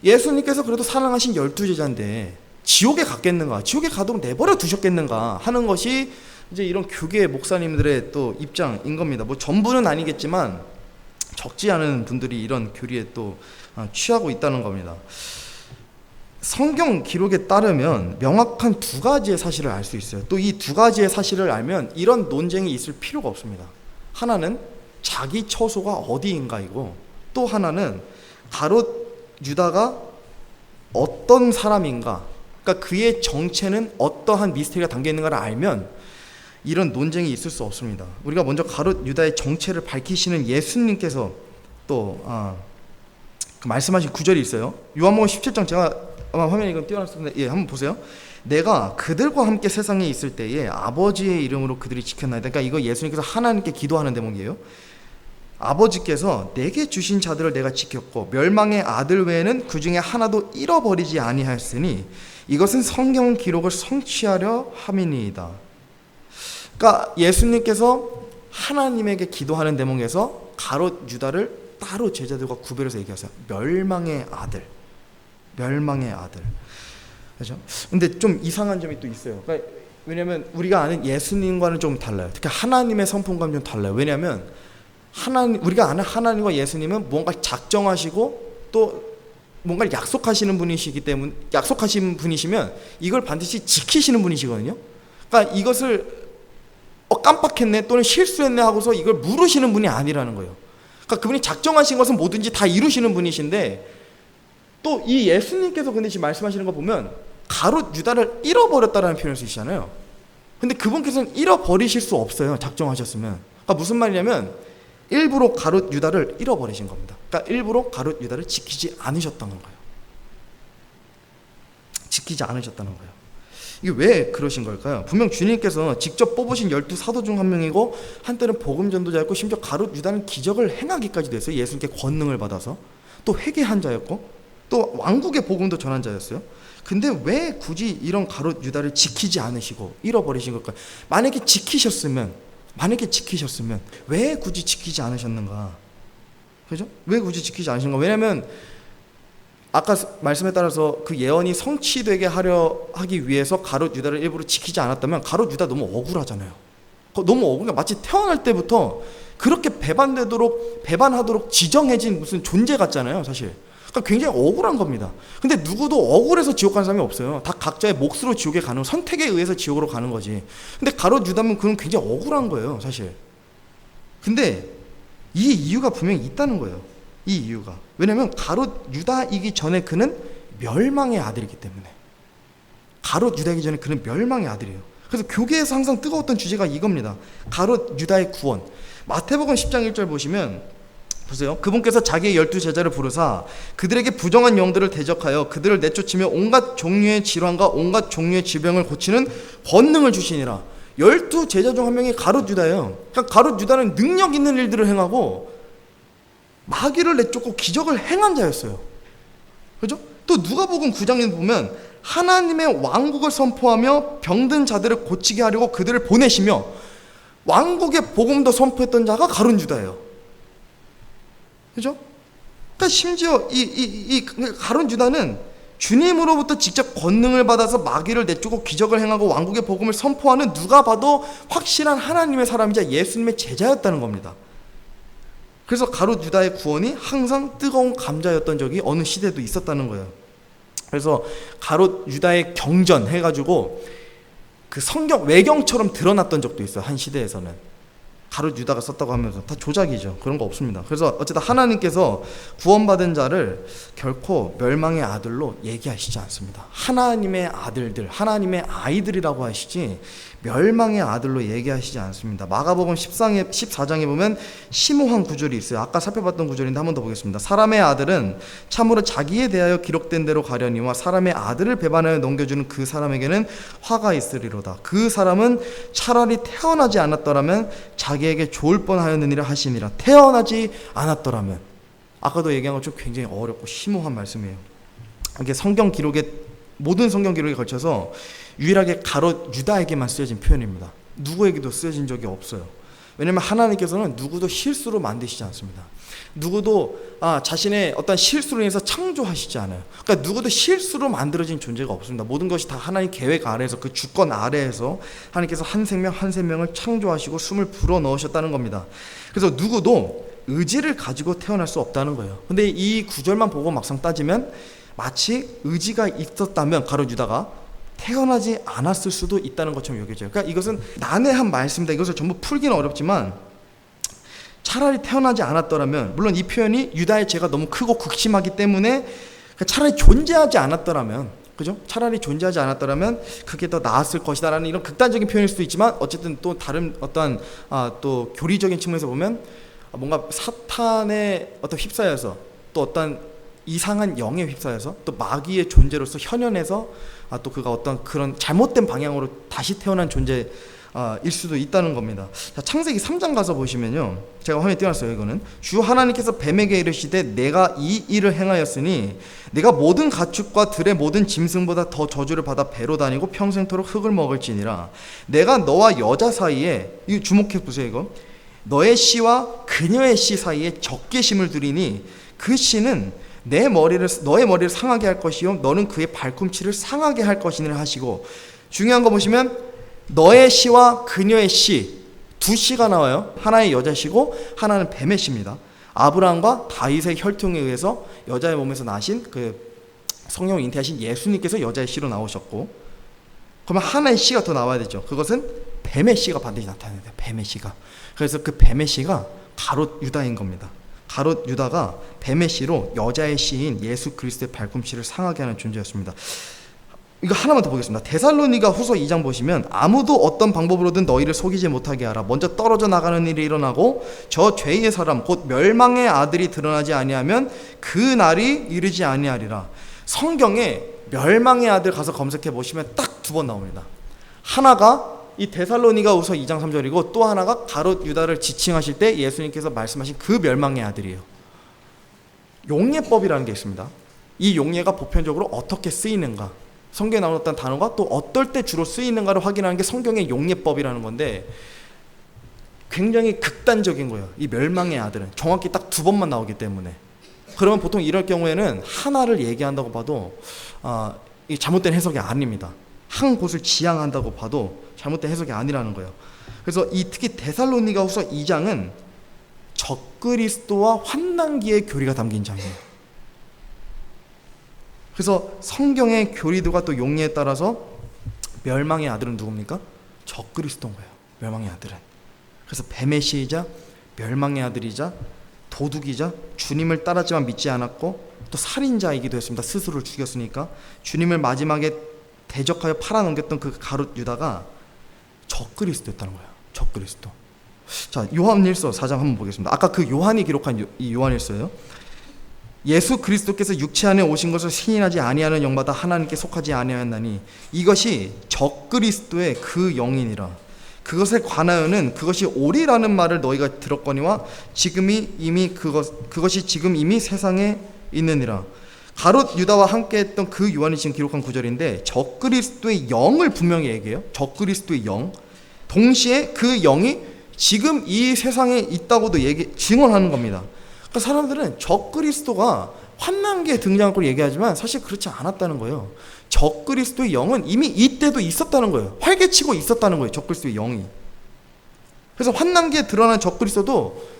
예수님께서 그래도 사랑하신 12제자인데 지옥에 갔겠는가? 지옥에 가도록 내버려 두셨겠는가? 하는 것이 이제 이런 교계 목사님들의 또 입장인 겁니다. 뭐 전부는 아니겠지만 적지 않은 분들이 이런 교리에 또 취하고 있다는 겁니다. 성경 기록에 따르면 명확한 두 가지의 사실을 알 수 있어요. 또 이 두 가지의 사실을 알면 이런 논쟁이 있을 필요가 없습니다. 하나는 자기 처소가 어디인가이고, 또 하나는 가롯 유다가 어떤 사람인가, 그러니까 그의 정체는 어떠한 미스터리가 담겨 있는가를 알면 이런 논쟁이 있을 수 없습니다. 우리가 먼저 가롯 유다의 정체를 밝히시는 예수님께서 또 그 말씀하신 구절이 있어요. 요한복음 17장 제가 아마 화면에 이건 띄워놨을 텐데 예, 한번 보세요. 내가 그들과 함께 세상에 있을 때에 아버지의 이름으로 그들이 지켰나이다. 그러니까 이거 예수님께서 하나님께 기도하는 대목이에요. 아버지께서 내게 주신 자들을 내가 지켰고 멸망의 아들 외에는 그 중에 하나도 잃어버리지 아니하였으니 이것은 성경 기록을 성취하려 함이니이다. 그러니까 예수님께서 하나님에게 기도하는 대목에서 가롯 유다를 따로 제자들과 구별해서 얘기하세요. 멸망의 아들. 멸망의 아들. 그렇죠? 근데 좀 이상한 점이 또 있어요. 그러니까 왜냐하면 우리가 아는 예수님과는 좀 달라요. 특히 하나님의 성품과는 좀 달라요. 왜냐하면 우리가 아는 하나님과 예수님은 뭔가 작정하시고 또 뭔가를 약속하시는 분이시기 때문에 약속하신 분이시면 이걸 반드시 지키시는 분이시거든요. 그러니까 이것을 깜빡했네 또는 실수했네 하고서 이걸 물으시는 분이 아니라는 거예요. 그러니까 그분이 작정하신 것은 뭐든지 다 이루시는 분이신데 또 이 예수님께서 근데 지금 말씀하시는 거 보면 가롯 유다를 잃어버렸다라는 표현을 쓰시잖아요. 근데 그분께서는 잃어버리실 수 없어요. 작정하셨으면. 그러니까 무슨 말이냐면 일부러 가롯 유다를 잃어버리신 겁니다. 그러니까 일부러 가롯 유다를 지키지 않으셨다는 거예요. 지키지 않으셨다는 거예요. 이게 왜 그러신 걸까요? 분명 주님께서 직접 뽑으신 12사도 중 한 명이고 한때는 복음 전도자였고 심지어 가롯 유다는 기적을 행하기까지도 했어요. 예수님께 권능을 받아서. 또 회개한 자였고 또 왕국의 복음도 전한 자였어요. 근데 왜 굳이 이런 가롯 유다를 지키지 않으시고 잃어버리신 걸까요? 만약에 지키셨으면 왜 굳이 지키지 않으셨는가? 그죠? 왜 굳이 지키지 않으신가? 왜냐하면 아까 말씀에 따라서 그 예언이 성취되게 하기 위해서 가롯 유다를 일부러 지키지 않았다면 가롯 유다 너무 억울하잖아요. 너무 억울해. 마치 태어날 때부터 그렇게 배반하도록 지정해진 무슨 존재 같잖아요, 사실. 그러니까 굉장히 억울한 겁니다. 근데 누구도 억울해서 지옥 가는 사람이 없어요. 다 각자의 몫으로 지옥에 가는, 선택에 의해서 지옥으로 가는 거지. 근데 가롯 유다면 그건 굉장히 억울한 거예요, 사실. 근데 이 이유가 분명히 있다는 거예요. 이 이유가. 왜냐면 가롯 유다이기 전에 그는 멸망의 아들이기 때문에. 가롯 유다이기 전에 그는 멸망의 아들이에요. 그래서 교계에서 항상 뜨거웠던 주제가 이겁니다. 가롯 유다의 구원. 마태복음 10장 1절 보시면 보세요. 그분께서 자기의 12제자를 부르사 그들에게 부정한 영들을 대적하여 그들을 내쫓으며 온갖 종류의 질환과 온갖 종류의 질병을 고치는 권능을 주시니라. 12제자 중 한 명이 가롯 유다예요. 그러니까 가롯 유다는 능력 있는 일들을 행하고 마귀를 내쫓고 기적을 행한 자였어요. 그렇죠? 또 누가복음 9장에 보면 하나님의 왕국을 선포하며 병든 자들을 고치게 하려고 그들을 보내시며 왕국의 복음도 선포했던 자가 가롯 유다예요. 그죠? 그러니까 심지어 이 가롯 유다는 주님으로부터 직접 권능을 받아서 마귀를 내쫓고 기적을 행하고 왕국의 복음을 선포하는 누가 봐도 확실한 하나님의 사람이자 예수님의 제자였다는 겁니다. 그래서 가롯 유다의 구원이 항상 뜨거운 감자였던 적이 어느 시대도 있었다는 거예요. 그래서 가롯 유다의 경전 해가지고 그 성경 외경처럼 드러났던 적도 있어요. 한 시대에서는. 가롯 유다가 썼다고 하면서 다 조작이죠. 그런 거 없습니다. 그래서 어쨌든 하나님께서 구원받은 자를 결코 멸망의 아들로 얘기하시지 않습니다. 하나님의 아들들, 하나님의 아이들이라고 하시지 멸망의 아들로 얘기하시지 않습니다. 마가복음 14장에 보면 심오한 구절이 있어요. 아까 살펴봤던 구절인데 한 번 더 보겠습니다. 사람의 아들은 참으로 자기에 대하여 기록된 대로 가려니와 사람의 아들을 배반하여 넘겨주는 그 사람에게는 화가 있으리로다. 그 사람은 차라리 태어나지 않았더라면 자기에게 좋을 뻔하였느니라 하시니라. 태어나지 않았더라면. 아까도 얘기한 것처럼 굉장히 어렵고 심오한 말씀이에요. 이게 모든 성경 기록에 걸쳐서 유일하게 가롯 유다에게만 쓰여진 표현입니다. 누구에게도 쓰여진 적이 없어요. 왜냐하면 하나님께서는 누구도 실수로 만드시지 않습니다. 누구도 자신의 어떤 실수로 인해서 창조하시지 않아요. 그러니까 누구도 실수로 만들어진 존재가 없습니다. 모든 것이 다 하나님 계획 아래에서, 그 주권 아래에서 하나님께서 한 생명 한 생명을 창조하시고 숨을 불어넣으셨다는 겁니다. 그래서 누구도 의지를 가지고 태어날 수 없다는 거예요. 근데 이 구절만 보고 막상 따지면 마치 의지가 있었다면 가롯 유다가 태어나지 않았을 수도 있다는 것처럼 여겨져요. 그러니까 이것은 난해한 말씀입니다. 이것을 전부 풀기는 어렵지만 차라리 태어나지 않았더라면, 물론 이 표현이 유다의 죄가 너무 크고 극심하기 때문에 차라리 존재하지 않았더라면, 그죠? 차라리 존재하지 않았더라면 그게 더 나았을 것이다라는 이런 극단적인 표현일 수도 있지만, 어쨌든 또 다른 어떠한 또 교리적인 측면에서 보면 뭔가 사탄에 휩싸여서 또 어떤 이상한 영에 휩싸여서 또 마귀의 존재로서 현현해서 또 그가 어떤 그런 잘못된 방향으로 다시 태어난 존재 일 수도 있다는 겁니다. 자, 창세기 3장 가서 보시면요, 제가 화면에 띄워놨어요. 이거는 주 하나님께서 뱀에게 이르시되 내가 이 일을 행하였으니 내가 모든 가축과 들의 모든 짐승보다 더 저주를 받아 배로 다니고 평생토록 흙을 먹을지니라. 내가 너와 여자 사이에, 이거 주목해 보세요. 이거 너의 씨와 그녀의 씨 사이에 적개심을 두리니 그 씨는 너의 머리를 상하게 할 것이요 너는 그의 발꿈치를 상하게 할 것이니라 하시고, 중요한 거 보시면 너의 씨와 그녀의 씨, 두 씨가 나와요. 하나의 여자 씨고 하나는 뱀의 씨입니다. 아브라함과 다윗의 혈통에 의해서 여자의 몸에서 나신 그 성령을 잉태하신 예수님께서 여자의 씨로 나오셨고, 그러면 하나의 씨가 더 나와야 되죠. 그것은 뱀의 씨가 반드시 나타나야 돼요. 뱀의 씨가. 그래서 그 뱀의 씨가 가롯 유다인 겁니다. 가롯 유다가 뱀의 씨로 여자의 씨인 예수 그리스도의 발꿈치를 상하게 하는 존재였습니다. 이거 하나만 더 보겠습니다. 데살로니가 후서 2장 보시면 아무도 어떤 방법으로든 너희를 속이지 못하게 하라. 먼저 떨어져 나가는 일이 일어나고 저 죄의 사람 곧 멸망의 아들이 드러나지 아니하면 그 날이 이르지 아니하리라. 성경에 멸망의 아들 가서 검색해 보시면 딱 두 번 나옵니다. 하나가 이 데살로니가 후서 2장 3절이고 또 하나가 가롯 유다를 지칭하실 때 예수님께서 말씀하신 그 멸망의 아들이에요. 용례법이라는 게 있습니다. 이 용례가 보편적으로 어떻게 쓰이는가, 성경에 나오는 어떤 단어가 또 어떨 때 주로 쓰이는가를 확인하는 게 성경의 용례법이라는 건데, 굉장히 극단적인 거예요. 이 멸망의 아들은 정확히 딱 두 번만 나오기 때문에. 그러면 보통 이럴 경우에는 하나를 얘기한다고 봐도 이 잘못된 해석이 아닙니다. 한 곳을 지향한다고 봐도 잘못된 해석이 아니라는 거예요. 그래서 이 특히 데살로니가 후서 2장은 적그리스도와 환난기의 교리가 담긴 장이에요. 그래서 성경의 교리도가 또 용례에 따라서 멸망의 아들은 누굽니까? 적그리스도인 거예요. 멸망의 아들은. 그래서 뱀의 씨이자 멸망의 아들이자 도둑이자 주님을 따랐지만 믿지 않았고 또 살인자이기도 했습니다. 스스로를 죽였으니까. 주님을 마지막에 대적하여 팔아넘겼던 그 가롯 유다가 적그리스도였다는 거예요. 적그리스도. 자, 요한일서 4장 한번 보겠습니다. 아까 그 요한이 기록한 이 요한일서예요. 예수 그리스도께서 육체 안에 오신 것을 시인하지 아니하는 영마다 하나님께 속하지 아니하였나니 이것이 적그리스도의 그 영이니라. 그것에 관하여는 그것이 옳으라는 말을 너희가 들었거니와 그것이 지금 이미 세상에 있느니라. 가롯 유다와 함께 했던 그 요한이 지금 기록한 구절인데, 적그리스도의 영을 분명히 얘기해요. 적그리스도의 영. 동시에 그 영이 지금 이 세상에 있다고도 증언하는 겁니다. 그러니까 사람들은 적그리스도가 환난기에 등장할 걸 얘기하지만 사실 그렇지 않았다는 거예요. 적그리스도의 영은 이미 이때도 있었다는 거예요. 활개치고 있었다는 거예요. 적그리스도의 영이. 그래서 환난기에 드러난 적그리스도도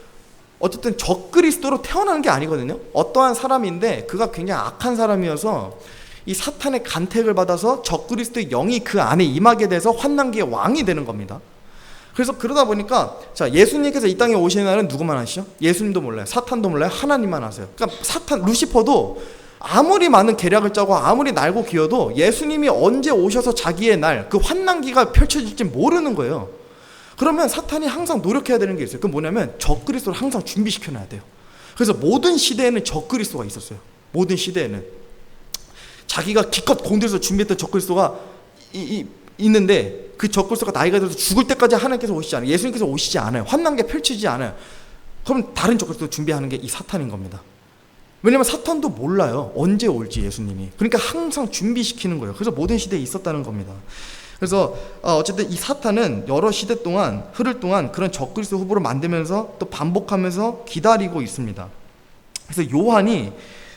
어쨌든 적그리스도로 태어나는 게 아니거든요. 어떠한 사람인데 그가 굉장히 악한 사람이어서 이 사탄의 간택을 받아서 적그리스도의 영이 그 안에 임하게 돼서 환난기의 왕이 되는 겁니다. 그래서 그러다 보니까 자, 예수님께서 이 땅에 오시는 날은 누구만 아시죠? 예수님도 몰라요. 사탄도 몰라요. 하나님만 아세요. 그러니까 루시퍼도 아무리 많은 계략을 짜고 아무리 날고 기어도 예수님이 언제 오셔서 자기의 날, 그 환난기가 펼쳐질지 모르는 거예요. 그러면 사탄이 항상 노력해야 되는 게 있어요. 그건 뭐냐면 적그리스도를 항상 준비시켜놔야 돼요. 그래서 모든 시대에는 적그리스도가 있었어요. 모든 시대에는 자기가 기껏 공들여서 준비했던 적그리스도가 있는데, 그 적그리스도가 나이가 들어서 죽을 때까지 하나님께서 오시지 않아요. 예수님께서 오시지 않아요. 환난기가 펼치지 않아요. 그럼 다른 적그리스도 준비하는 게 이 사탄인 겁니다. 왜냐면 사탄도 몰라요. 언제 올지 예수님이. 그러니까 항상 준비시키는 거예요. 그래서 모든 시대에 있었다는 겁니다. 그래서 어쨌든 이 사탄은 여러 시대 동안, 흐를 동안 그런 적그리스도 후보를 만들면서 또 반복하면서 기다리고 있습니다. 그래서 요한이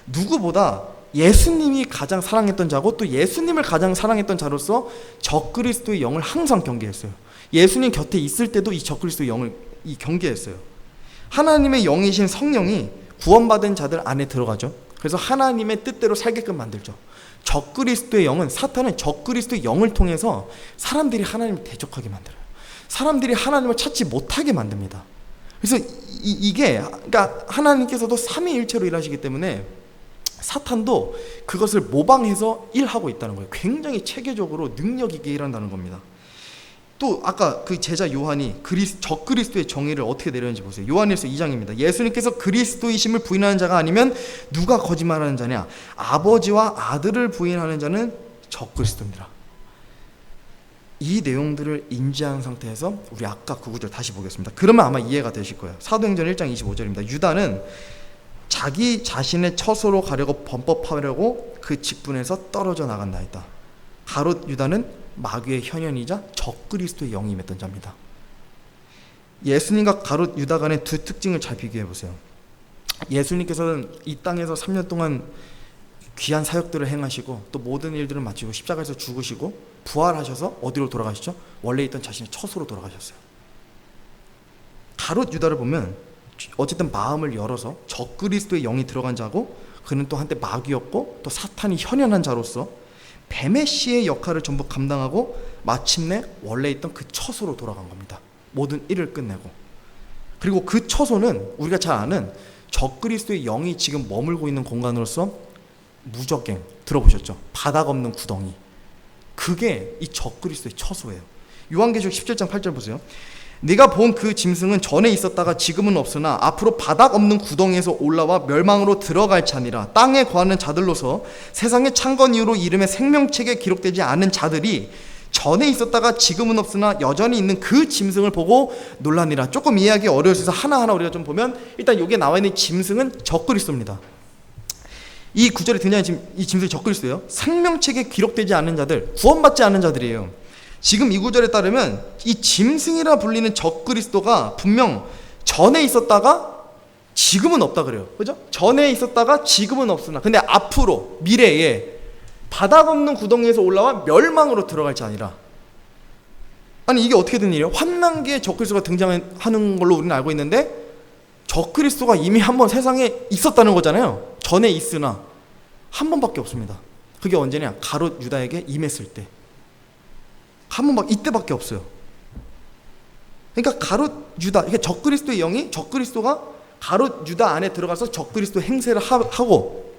누구보다 예수님이 가장 사랑했던 자고 또 예수님을 가장 사랑했던 자로서 적그리스도의 영을 항상 경계했어요. 예수님 곁에 있을 때도 이 적그리스도의 영을 경계했어요. 하나님의 영이신 성령이 구원받은 자들 안에 들어가죠. 그래서 하나님의 뜻대로 살게끔 만들죠. 적그리스도의 영은, 사탄은 적그리스도의 영을 통해서 사람들이 하나님을 대적하게 만들어요. 사람들이 하나님을 찾지 못하게 만듭니다. 그래서 이게 그러니까 하나님께서도 삼위일체로 일하시기 때문에 사탄도 그것을 모방해서 일하고 있다는 거예요. 굉장히 체계적으로 능력 있게 일한다는 겁니다. 또 아까 그 제자 요한이 적그리스도의 정의를 어떻게 내렸는지 보세요. 요한일서 2장입니다. 예수님께서 그리스도이심을 부인하는 자가 아니면 누가 거짓말하는 자냐? 아버지와 아들을 부인하는 자는 적그리스도입니다. 이 내용들을 인지한 상태에서 우리 아까 그 구절 다시 보겠습니다. 그러면 아마 이해가 되실 거예요. 사도행전 1장 25절입니다. 유다는 자기 자신의 처소로 가려고 범법하려고 그 직분에서 떨어져 나간다했다. 가롯 유다는 마귀의 현현이자 적그리스도의 영이 임했던 자입니다. 예수님과 가롯 유다 간의 두 특징을 잘 비교해 보세요. 예수님께서는 이 땅에서 3년 동안 귀한 사역들을 행하시고 또 모든 일들을 마치고 십자가에서 죽으시고 부활하셔서 어디로 돌아가시죠? 원래 있던 자신의 처소로 돌아가셨어요. 가롯 유다를 보면 어쨌든 마음을 열어서 적그리스도의 영이 들어간 자고, 그는 또 한때 마귀였고 또 사탄이 현현한 자로서 뱀의 씨의 역할을 전부 감당하고 마침내 원래 있던 그 처소로 돌아간 겁니다. 모든 일을 끝내고. 그리고 그 처소는 우리가 잘 아는 적그리스도의 영이 지금 머물고 있는 공간으로서 무적갱, 들어보셨죠? 바닥 없는 구덩이. 그게 이 적그리스도의 처소예요. 요한계시록 17장 8절 보세요. 네가 본 그 짐승은 전에 있었다가 지금은 없으나 앞으로 바닥 없는 구덩이에서 올라와 멸망으로 들어갈 자니라. 땅에 거하는 자들로서 세상의 창건 이후로 이름의 생명책에 기록되지 않은 자들이 전에 있었다가 지금은 없으나 여전히 있는 그 짐승을 보고 놀라니라. 조금 이해하기 어려워서 하나하나 우리가 좀 보면, 일단 여기에 나와 있는 짐승은 적그리스도입니다. 이 구절에 등장하는 이 짐승이 적그리스도예요. 생명책에 기록되지 않은 자들, 구원받지 않은 자들이에요. 지금 이 구절에 따르면 이 짐승이라 불리는 적그리스도가 분명 전에 있었다가 지금은 없다 그래요. 그죠? 전에 있었다가 지금은 없으나, 근데 앞으로 미래에 바닥 없는 구덩이에서 올라와 멸망으로 들어갈 자 아니라. 아니 이게 어떻게 된 일이에요? 환난기에 적그리스도가 등장하는 걸로 우리는 알고 있는데, 적그리스도가 이미 한번 세상에 있었다는 거잖아요. 전에 있으나 한 번밖에 없습니다. 그게 언제냐? 가롯 유다에게 임했을 때. 한 번밖에, 이때밖에 없어요. 그러니까 가롯 유다, 이게 적그리스도의 영이, 적그리스도가 가롯 유다 안에 들어가서 적그리스도 행세를 하고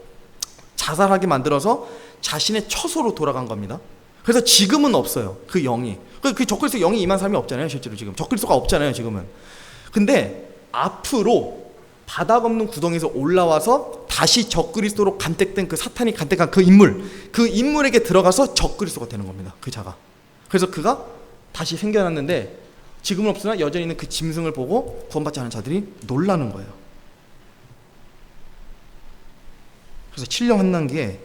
자살하게 만들어서 자신의 처소로 돌아간 겁니다. 그래서 지금은 없어요. 그 영이. 그 적그리스도 영이 임한 사람이 없잖아요. 실제로 지금 적그리스도가 없잖아요. 지금은. 근데 앞으로 바닥 없는 구덩이에서 올라와서 다시 적그리스도로 간택된 그 사탄이 간택한 그 인물에게 들어가서 적그리스도가 되는 겁니다. 그 자가. 그래서 그가 다시 생겨났는데 지금은 없으나 여전히 있는 그 짐승을 보고 구원받지 않은 자들이 놀라는 거예요. 그래서 7년 환난기에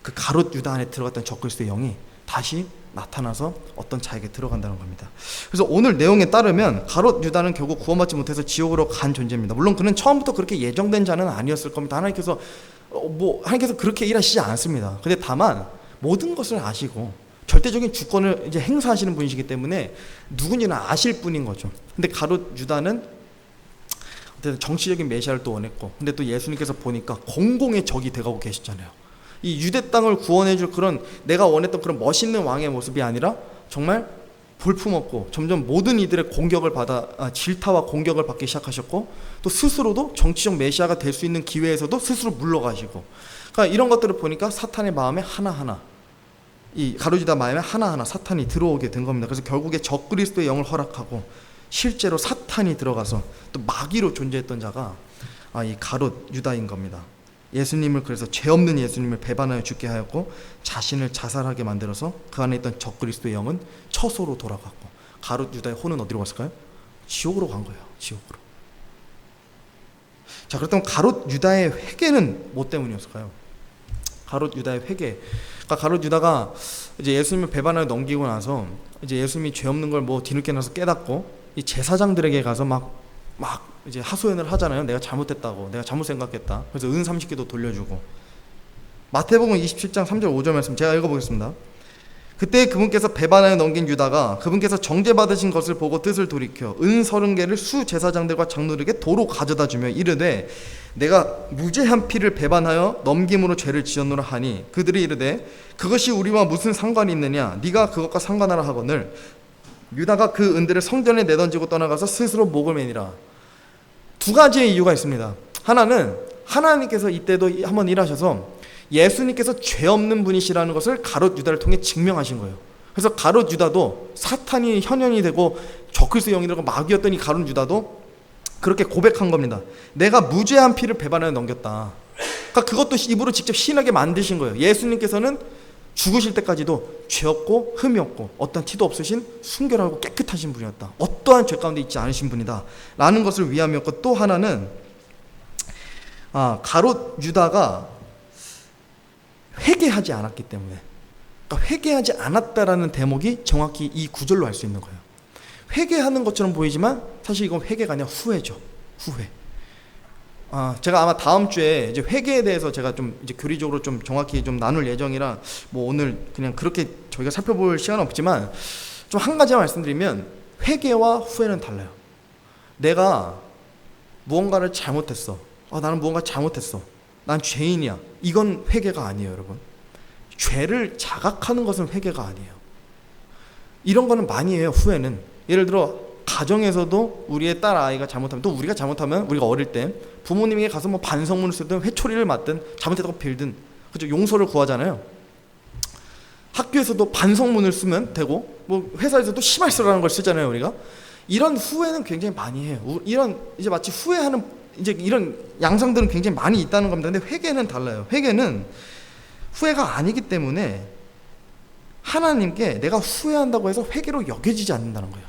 그 가롯 유다 안에 들어갔던 적그리스도의 영이 다시 나타나서 어떤 자에게 들어간다는 겁니다. 그래서 오늘 내용에 따르면 가롯 유다는 결국 구원받지 못해서 지옥으로 간 존재입니다. 물론 그는 처음부터 그렇게 예정된 자는 아니었을 겁니다. 하나님께서 그렇게 일하시지 않습니다. 근데 다만 모든 것을 아시고 절대적인 주권을 이제 행사하시는 분이시기 때문에 누군지는 아실 뿐인 거죠. 근데 가롯 유다는 정치적인 메시아를 또 원했고, 근데 또 예수님께서 보니까 공공의 적이 돼가고 계셨잖아요. 이 유대 땅을 구원해줄 그런 내가 원했던 그런 멋있는 왕의 모습이 아니라 정말 볼품없고 점점 모든 이들의 공격을 질타와 공격을 받기 시작하셨고, 또 스스로도 정치적 메시아가 될 수 있는 기회에서도 스스로 물러가시고, 그러니까 이런 것들을 보니까 사탄의 마음에 하나하나, 이 가롯 유다 마음에 하나하나 사탄이 들어오게 된 겁니다. 그래서 결국에 적그리스도의 영을 허락하고 실제로 사탄이 들어가서 또 마귀로 존재했던 자가 이 가롯 유다인 겁니다. 예수님을, 그래서 죄 없는 예수님을 배반하여 죽게 하였고 자신을 자살하게 만들어서 그 안에 있던 적그리스도의 영은 처소로 돌아갔고, 가롯 유다의 혼은 어디로 갔을까요? 지옥으로 간 거예요. 지옥으로. 자, 그렇다면 가롯 유다의 회개는 뭐 때문이었을까요? 가롯 유다의 회개. 그러니까 가롯 유다가 이제 예수님을 배반하여 넘기고 나서 이제 예수님이 죄 없는 걸 뭐 뒤늦게 나서 깨닫고 이 제사장들에게 가서 막 이제 하소연을 하잖아요. 내가 잘못했다고, 내가 잘못 생각했다. 그래서 은 30개도 돌려주고. 마태복음 27장 3절 5절 말씀 제가 읽어보겠습니다. 그때 그분께서 배반하여 넘긴 유다가 그분께서 정죄받으신 것을 보고 뜻을 돌이켜 은 30개를 수 제사장들과 장로들에게 도로 가져다 주며 이르되 내가 무죄한 피를 배반하여 넘김으로 죄를 지었노라 하니 그들이 이르되 그것이 우리와 무슨 상관이 있느냐, 네가 그것과 상관하라 하거늘 유다가 그 은들을 성전에 내던지고 떠나가서 스스로 목을 매니라. 두 가지의 이유가 있습니다. 하나는 하나님께서 이때도 한번 일하셔서 예수님께서 죄 없는 분이시라는 것을 가롯 유다를 통해 증명하신 거예요. 그래서 가룟 유다도 사탄이 현현이 되고 저그리스도의 영이라고 마귀였던 이 가룟 유다도 그렇게 고백한 겁니다. 내가 무죄한 피를 배반하여 넘겼다. 그러니까 그것도 입으로 직접 시인하게 만드신 거예요. 예수님께서는 죽으실 때까지도 죄 없고 흠이 없고 어떠한 티도 없으신 순결하고 깨끗하신 분이었다. 어떠한 죄 가운데 있지 않으신 분이다 라는 것을 위함이었고, 또 하나는 가룟 유다가 회개하지 않았기 때문에, 그러니까 회개하지 않았다라는 대목이 정확히 이 구절로 알 수 있는 거예요. 회개하는 것처럼 보이지만 사실 이건 회개가 아니라 후회죠. 후회. 제가 아마 다음 주에 이제 회개에 대해서 제가 좀 이제 교리적으로 좀 정확히 좀 나눌 예정이라 뭐 오늘 그냥 그렇게 저희가 살펴볼 시간은 없지만 좀 한 가지 말씀드리면, 회개와 후회는 달라요. 내가 무언가를 잘못했어. 나는 무언가 잘못했어. 난 죄인이야. 이건 회개가 아니에요, 여러분. 죄를 자각하는 것은 회개가 아니에요. 이런 거는 많이 해요, 후회는. 예를 들어 가정에서도 우리의 딸 아이가 잘못하면, 또 우리가 잘못하면 우리가 어릴 때 부모님에게 가서 뭐 반성문을 쓰든 회초리를 맞든 잘못했다고 빌든, 그죠? 용서를 구하잖아요. 학교에서도 반성문을 쓰면 되고, 뭐 회사에서도 시발서라는 걸 쓰잖아요, 우리가. 이런 후회는 굉장히 많이 해요. 이런 이제 마치 후회하는 이제 이런 양상들은 굉장히 많이 있다는 겁니다. 근데 회개는 달라요. 회개는 후회가 아니기 때문에 하나님께 내가 후회한다고 해서 회개로 여겨지지 않는다는 거예요.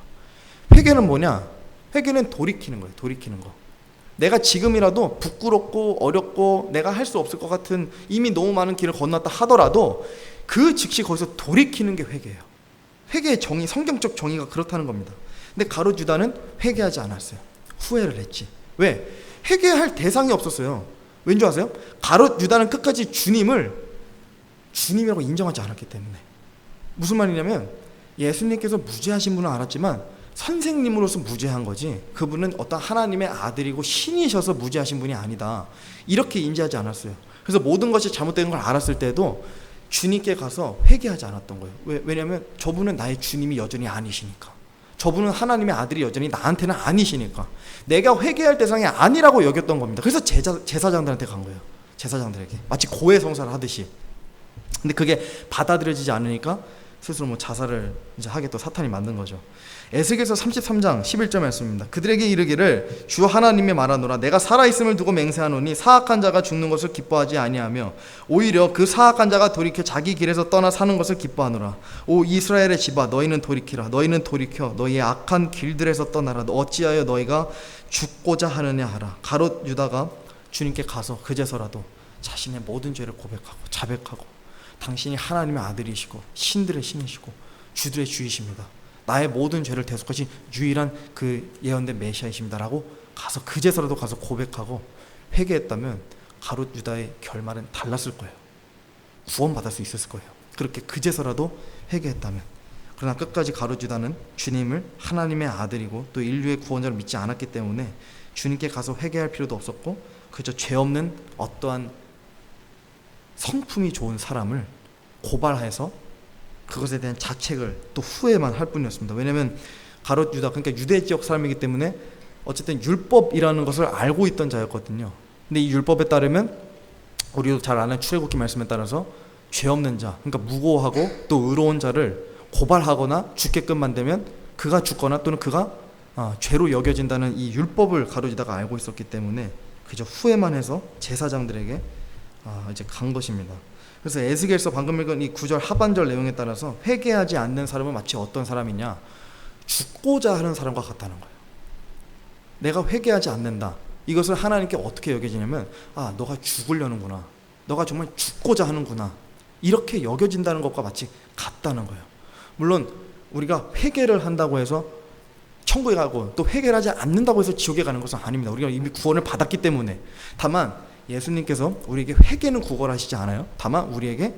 회개는 뭐냐? 회개는 돌이키는 거예요. 돌이키는 거. 내가 지금이라도 부끄럽고 어렵고 내가 할 수 없을 것 같은 이미 너무 많은 길을 건넜다 하더라도 그 즉시 거기서 돌이키는 게 회개예요. 회개의 정의, 성경적 정의가 그렇다는 겁니다. 근데 가룟 유다는 회개하지 않았어요. 후회를 했지. 왜? 회개할 대상이 없었어요. 왠지 아세요? 가룟 유다는 끝까지 주님이라고 인정하지 않았기 때문에. 무슨 말이냐면, 예수님께서 무죄하신 분은 알았지만 선생님으로서 무죄한 거지, 그분은 어떤 하나님의 아들이고 신이셔서 무죄하신 분이 아니다, 이렇게 인지하지 않았어요. 그래서 모든 것이 잘못된 걸 알았을 때도 주님께 가서 회개하지 않았던 거예요. 왜냐하면 저분은 나의 주님이 여전히 아니시니까. 저분은 하나님의 아들이 여전히 나한테는 아니시니까 내가 회개할 대상이 아니라고 여겼던 겁니다. 그래서 제사장들한테 간 거예요. 제사장들에게 마치 고해성사를 하듯이. 근데 그게 받아들여지지 않으니까 스스로 뭐 자살을 이제 하게 또 사탄이 만든 거죠. 에스겔서 33장 11절 말씀입니다. 그들에게 이르기를 주 하나님이 말하노라, 내가 살아있음을 두고 맹세하노니 사악한 자가 죽는 것을 기뻐하지 아니하며 오히려 그 사악한 자가 돌이켜 자기 길에서 떠나 사는 것을 기뻐하노라. 오 이스라엘의 집아, 너희는 돌이키라. 너희는 돌이켜 너희의 악한 길들에서 떠나라. 어찌하여 너희가 죽고자 하느냐 하라. 가롯 유다가 주님께 가서 그제서라도 자신의 모든 죄를 고백하고 자백하고, 당신이 하나님의 아들이시고 신들의 신이시고 주들의 주이십니다. 나의 모든 죄를 대속하신 유일한 그 예언된 메시아이십니다라고 가서 그제서라도 가서 고백하고 회개했다면 가롯 유다의 결말은 달랐을 거예요. 구원받을 수 있었을 거예요. 그렇게 그제서라도 회개했다면. 그러나 끝까지 가롯 유다는 주님을 하나님의 아들이고 또 인류의 구원자를 믿지 않았기 때문에 주님께 가서 회개할 필요도 없었고, 그저 죄 없는 어떠한 성품이 좋은 사람을 고발해서 그것에 대한 자책을 또 후회만 할 뿐이었습니다. 왜냐하면 가롯 유다, 그러니까 유대 지역 사람이기 때문에 어쨌든 율법이라는 것을 알고 있던 자였거든요. 근데 이 율법에 따르면 우리도 잘 아는 출애굽기 말씀에 따라서 죄 없는 자, 그러니까 무고하고 또 의로운 자를 고발하거나 죽게끔 만들면 그가 죽거나 또는 그가 죄로 여겨진다는 이 율법을 가롯 유다가 알고 있었기 때문에 그저 후회만 해서 제사장들에게 이제 간 것입니다. 그래서 에스겔서 방금 읽은 이 9절 하반절 내용에 따라서 회개하지 않는 사람은 마치 어떤 사람이냐? 죽고자 하는 사람과 같다는 거예요. 내가 회개하지 않는다. 이것을 하나님께 어떻게 여겨지냐면, 너가 죽으려는구나. 너가 정말 죽고자 하는구나. 이렇게 여겨진다는 것과 마치 같다는 거예요. 물론 우리가 회개를 한다고 해서 천국에 가고 또 회개를 하지 않는다고 해서 지옥에 가는 것은 아닙니다. 우리가 이미 구원을 받았기 때문에. 다만 예수님께서 우리에게 회개는 구걸하시지 않아요. 다만 우리에게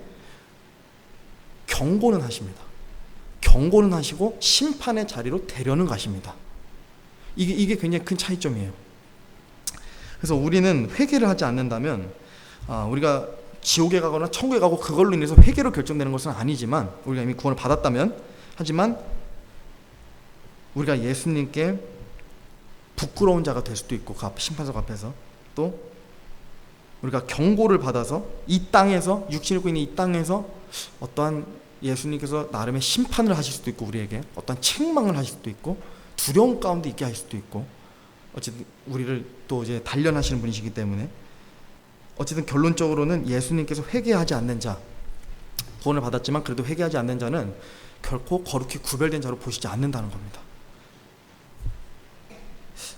경고는 하십니다. 경고는 하시고 심판의 자리로 데려는 가십니다. 이게 굉장히 큰 차이점이에요. 그래서 우리는 회개를 하지 않는다면 우리가 지옥에 가거나 천국에 가고 그걸로 인해서 회개로 결정되는 것은 아니지만, 우리가 이미 구원을 받았다면, 하지만 우리가 예수님께 부끄러운 자가 될 수도 있고, 그 심판석 앞에서 또 우리가 경고를 받아서 이 땅에서, 육신을 입고 있는 이 땅에서 어떠한 예수님께서 나름의 심판을 하실 수도 있고, 우리에게 어떤 책망을 하실 수도 있고, 두려움 가운데 있게 하실 수도 있고, 어쨌든 우리를 또 이제 단련하시는 분이시기 때문에, 어쨌든 결론적으로는 예수님께서 회개하지 않는 자, 구원을 받았지만 그래도 회개하지 않는 자는 결코 거룩히 구별된 자로 보시지 않는다는 겁니다.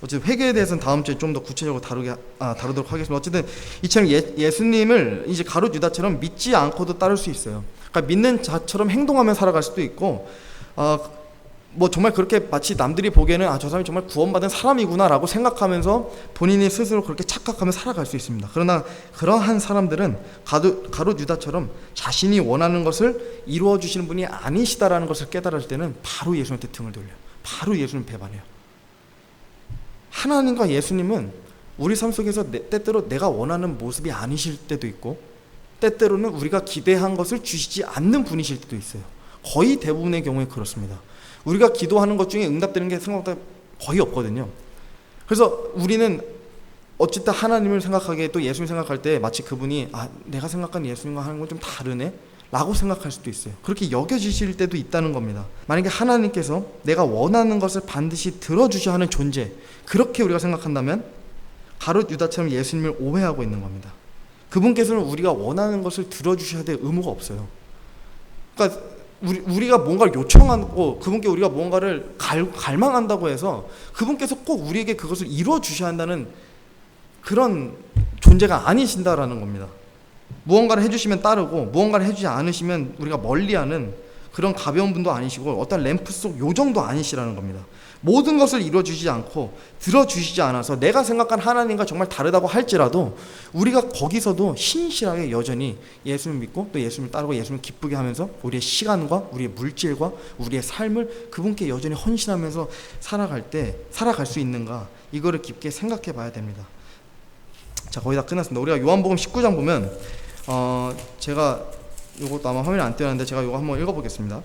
어쨌든 회개에 대해서는 다음 주에 좀 더 구체적으로 다루도록 하겠습니다. 어쨌든 이처럼 예수님을 이제 가룟 유다처럼 믿지 않고도 따를 수 있어요. 그러니까 믿는 자처럼 행동하며 살아갈 수도 있고, 뭐 정말 그렇게 마치 남들이 보기에는 저 사람이 정말 구원받은 사람이구나라고 생각하면서 본인이 스스로 그렇게 착각하며 살아갈 수 있습니다. 그러나 그러한 사람들은 가룟 유다처럼 자신이 원하는 것을 이루어 주시는 분이 아니시다라는 것을 깨달을 때는 바로 예수님한테 등을 돌려요. 바로 예수님 배반해요. 하나님과 예수님은 우리 삶 속에서 때때로 내가 원하는 모습이 아니실 때도 있고, 때때로는 우리가 기대한 것을 주시지 않는 분이실 때도 있어요. 거의 대부분의 경우에 그렇습니다. 우리가 기도하는 것 중에 응답되는 게 생각보다 거의 없거든요. 그래서 우리는 어쨌든 하나님을 생각하기에, 또 예수님 생각할 때 마치 그분이 내가 생각한 예수님과 하는 건 좀 다르네 라고 생각할 수도 있어요. 그렇게 여겨지실 때도 있다는 겁니다. 만약에 하나님께서 내가 원하는 것을 반드시 들어주셔야 하는 존재, 그렇게 우리가 생각한다면 가룟 유다처럼 예수님을 오해하고 있는 겁니다. 그분께서는 우리가 원하는 것을 들어주셔야 될 의무가 없어요. 그러니까 우리가 뭔가를 요청하고 그분께 우리가 뭔가를 갈망한다고 해서 그분께서 꼭 우리에게 그것을 이루어 주셔야 한다는 그런 존재가 아니신다라는 겁니다. 무언가를 해주시면 따르고, 무언가를 해주지 않으시면 우리가 멀리하는 그런 가벼운 분도 아니시고, 어떤 램프 속 요정도 아니시라는 겁니다. 모든 것을 이루어주시지 않고 들어주시지 않아서 내가 생각한 하나님과 정말 다르다고 할지라도 우리가 거기서도 신실하게 여전히 예수님을 믿고 또 예수님을 따르고 예수님을 기쁘게 하면서 우리의 시간과 우리의 물질과 우리의 삶을 그분께 여전히 헌신하면서 살아갈 수 있는가, 이거를 깊게 생각해 봐야 됩니다. 자, 거의 다 끝났습니다. 우리가 요한복음 19장 보면 제가 요것도 아마 화면에 안 띄었는데 제가 요거 한번 읽어보겠습니다.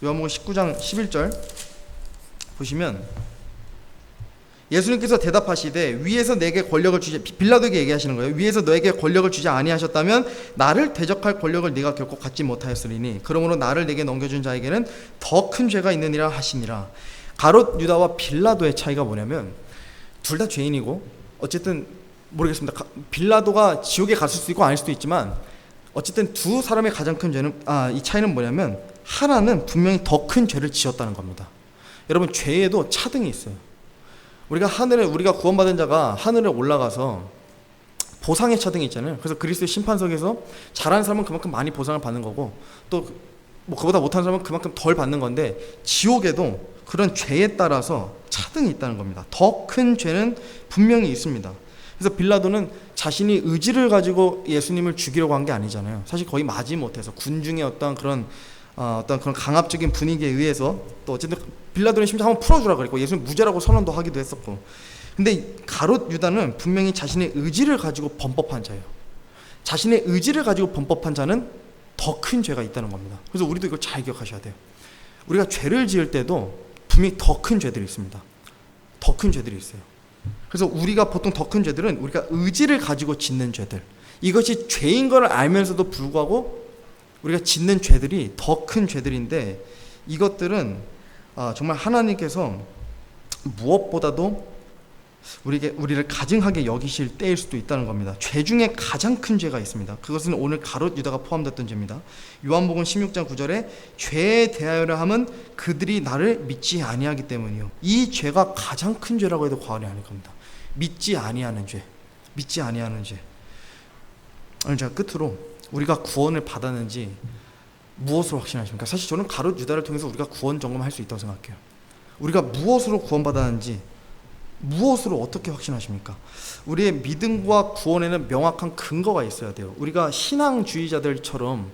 요한복음 19장 11절 보시면 예수님께서 대답하시되 위에서 내게 권력을 주지, 빌라도에게 얘기하시는 거예요. 위에서 너에게 권력을 주지 아니하셨다면 나를 대적할 권력을 네가 결코 갖지 못하였으리니 그러므로 나를 내게 넘겨준 자에게는 더 큰 죄가 있느니라 하시니라. 가롯 유다와 빌라도의 차이가 뭐냐면 둘 다 죄인이고, 어쨌든 모르겠습니다. 빌라도가 지옥에 갔을 수도 있고 아닐 수도 있지만 어쨌든 두 사람의 가장 큰 죄는 이 차이는 뭐냐면 하나는 분명히 더 큰 죄를 지었다는 겁니다. 여러분, 죄에도 차등이 있어요. 우리가 구원받은 자가 하늘에 올라가서 보상의 차등이 있잖아요. 그래서 그리스도의 심판석에서 잘하는 사람은 그만큼 많이 보상을 받는 거고, 또 뭐 그보다 못한 사람은 그만큼 덜 받는 건데, 지옥에도 그런 죄에 따라서 차등이 있다는 겁니다. 더 큰 죄는 분명히 있습니다. 그래서 빌라도는 자신이 의지를 가지고 예수님을 죽이려고 한 게 아니잖아요. 사실 거의 마지못해서 군중의 어떤 그런 강압적인 분위기에 의해서, 또 어쨌든 빌라도는 심지어 한번 풀어주라 그랬고 예수님 무죄라고 선언도 하기도 했었고, 근데 가롯 유다는 분명히 자신의 의지를 가지고 범법한 자예요. 자신의 의지를 가지고 범법한 자는 더 큰 죄가 있다는 겁니다. 그래서 우리도 이걸 잘 기억하셔야 돼요. 우리가 죄를 지을 때도 분명히 더 큰 죄들이 있습니다. 더 큰 죄들이 있어요. 그래서 우리가 보통 더 큰 죄들은 우리가 의지를 가지고 짓는 죄들, 이것이 죄인 걸 알면서도 불구하고 우리가 짓는 죄들이 더 큰 죄들인데, 이것들은 정말 하나님께서 무엇보다도 우리를 가증하게 여기실 때일 수도 있다는 겁니다. 죄 중에 가장 큰 죄가 있습니다. 그것은 오늘 가롯 유다가 포함됐던 죄입니다. 요한복음 16장 9절에 죄에 대하여라 함은 그들이 나를 믿지 아니하기 때문이요. 이 죄가 가장 큰 죄라고 해도 과언이 아닐 겁니다. 믿지 아니하는 죄. 오늘 제가 끝으로 우리가 구원을 받았는지 무엇으로 확신하십니까? 사실 저는 가롯 유다를 통해서 우리가 구원 점검할 수 있다고 생각해요. 우리가 무엇으로 구원받았는지, 무엇으로 어떻게 확신하십니까? 우리의 믿음과 구원에는 명확한 근거가 있어야 돼요. 우리가 신앙주의자들처럼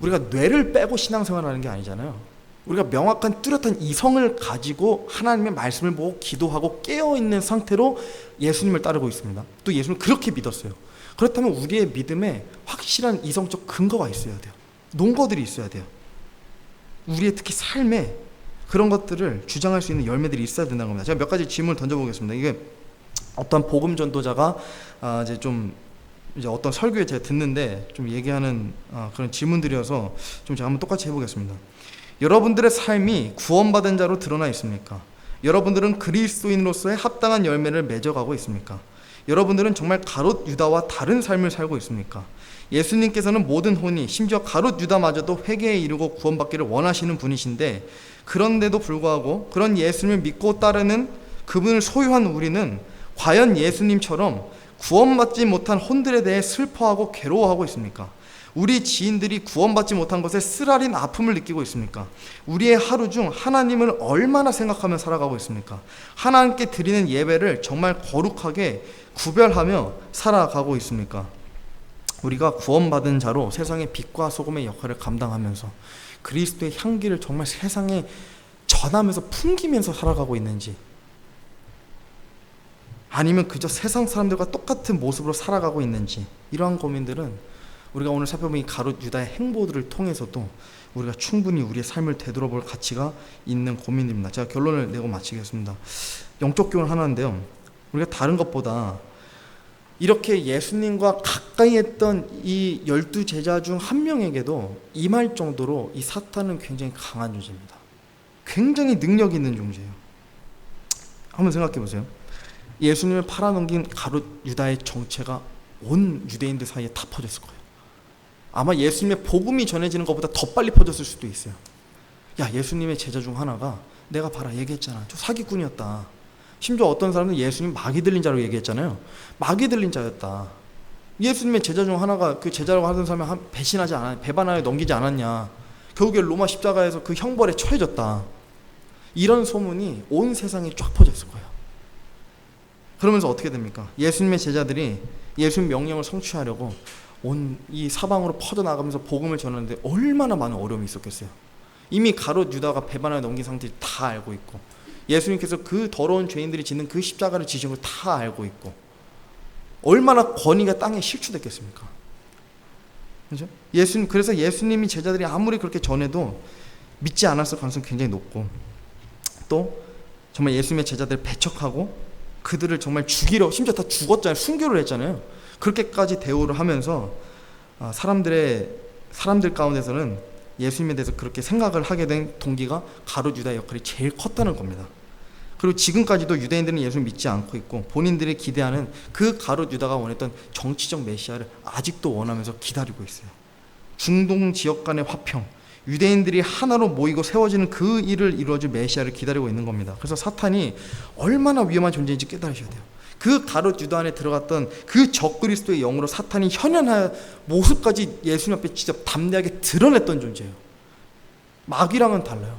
우리가 뇌를 빼고 신앙생활하는 게 아니잖아요. 우리가 명확한 뚜렷한 이성을 가지고 하나님의 말씀을 보고 기도하고 깨어있는 상태로 예수님을 따르고 있습니다. 또 예수님을 그렇게 믿었어요. 그렇다면 우리의 믿음에 확실한 이성적 근거가 있어야 돼요. 논거들이 있어야 돼요. 우리의 특히 삶에 그런 것들을 주장할 수 있는 열매들이 있어야 된다는 겁니다. 제가 몇 가지 질문을 던져보겠습니다. 이게 어떤 복음 전도자가 이제 좀 이제 어떤 설교에 제가 듣는데 좀 얘기하는 그런 질문들이어서 좀 제가 한번 똑같이 해보겠습니다. 여러분들의 삶이 구원받은 자로 드러나 있습니까? 여러분들은 그리스도인으로서의 합당한 열매를 맺어가고 있습니까? 여러분들은 정말 가롯 유다와 다른 삶을 살고 있습니까? 예수님께서는 모든 혼이, 심지어 가롯 유다마저도 회개에 이르고 구원받기를 원하시는 분이신데, 그런데도 불구하고 그런 예수님을 믿고 따르는 그분을 소유한 우리는 과연 예수님처럼 구원받지 못한 혼들에 대해 슬퍼하고 괴로워하고 있습니까? 우리 지인들이 구원받지 못한 것에 쓰라린 아픔을 느끼고 있습니까? 우리의 하루 중 하나님을 얼마나 생각하며 살아가고 있습니까? 하나님께 드리는 예배를 정말 거룩하게 구별하며 살아가고 있습니까? 우리가 구원받은 자로 세상의 빛과 소금의 역할을 감당하면서 그리스도의 향기를 정말 세상에 전하면서 풍기면서 살아가고 있는지, 아니면 그저 세상 사람들과 똑같은 모습으로 살아가고 있는지, 이러한 고민들은 우리가 오늘 살펴본 이 가롯 유다의 행보들을 통해서도 우리가 충분히 우리의 삶을 되돌아볼 가치가 있는 고민입니다. 제가 결론을 내고 마치겠습니다. 영적 교훈 하나인데요, 우리가 다른 것보다 이렇게 예수님과 가까이 했던 이 12제자 중 한 명에게도 임할 정도로 이 사탄은 굉장히 강한 존재입니다. 굉장히 능력 있는 존재예요. 한번 생각해 보세요. 예수님을 팔아넘긴 가롯 유다의 정체가 온 유대인들 사이에 다 퍼졌을 거예요. 아마 예수님의 복음이 전해지는 것보다 더 빨리 퍼졌을 수도 있어요. 야, 예수님의 제자 중 하나가 내가 봐라 얘기했잖아, 저 사기꾼이었다. 심지어 어떤 사람은 예수님 마귀 들린 자로 얘기했잖아요. 마귀 들린 자였다. 예수님의 제자 중 하나가 그 제자라고 하던 사람이 배신하지 않았냐, 배반하여 넘기지 않았냐, 결국에 로마 십자가에서 그 형벌에 처해졌다. 이런 소문이 온 세상에 쫙 퍼졌을 거예요. 그러면서 어떻게 됩니까? 예수님의 제자들이 예수님 명령을 성취하려고 온 이 사방으로 퍼져나가면서 복음을 전하는데 얼마나 많은 어려움이 있었겠어요. 이미 가롯 유다가 배반하여 넘긴 상태 다 알고 있고, 예수님께서 그 더러운 죄인들이 짓는 그 십자가를 지신 걸 다 알고 있고, 얼마나 권위가 땅에 실추됐겠습니까? 그죠? 그래서 예수님이 제자들이 아무리 그렇게 전해도 믿지 않았을 가능성이 굉장히 높고, 또 정말 예수님의 제자들을 배척하고 그들을 정말 죽이려, 심지어 다 죽었잖아요. 순교를 했잖아요. 그렇게까지 대우를 하면서 사람들 가운데서는 예수님에 대해서 그렇게 생각을 하게 된 동기가 가롯 유다의 역할이 제일 컸다는 겁니다. 그리고 지금까지도 유대인들은 예수를 믿지 않고 있고, 본인들이 기대하는 그 가롯 유다가 원했던 정치적 메시아를 아직도 원하면서 기다리고 있어요. 중동 지역 간의 화평, 유대인들이 하나로 모이고 세워지는 그 일을 이루어줄 메시아를 기다리고 있는 겁니다. 그래서 사탄이 얼마나 위험한 존재인지 깨달으셔야 돼요. 그 가롯 유다 안에 들어갔던 그 적그리스도의 영으로 사탄이 현현한 모습까지 예수님 앞에 직접 담대하게 드러냈던 존재예요. 마귀랑은 달라요.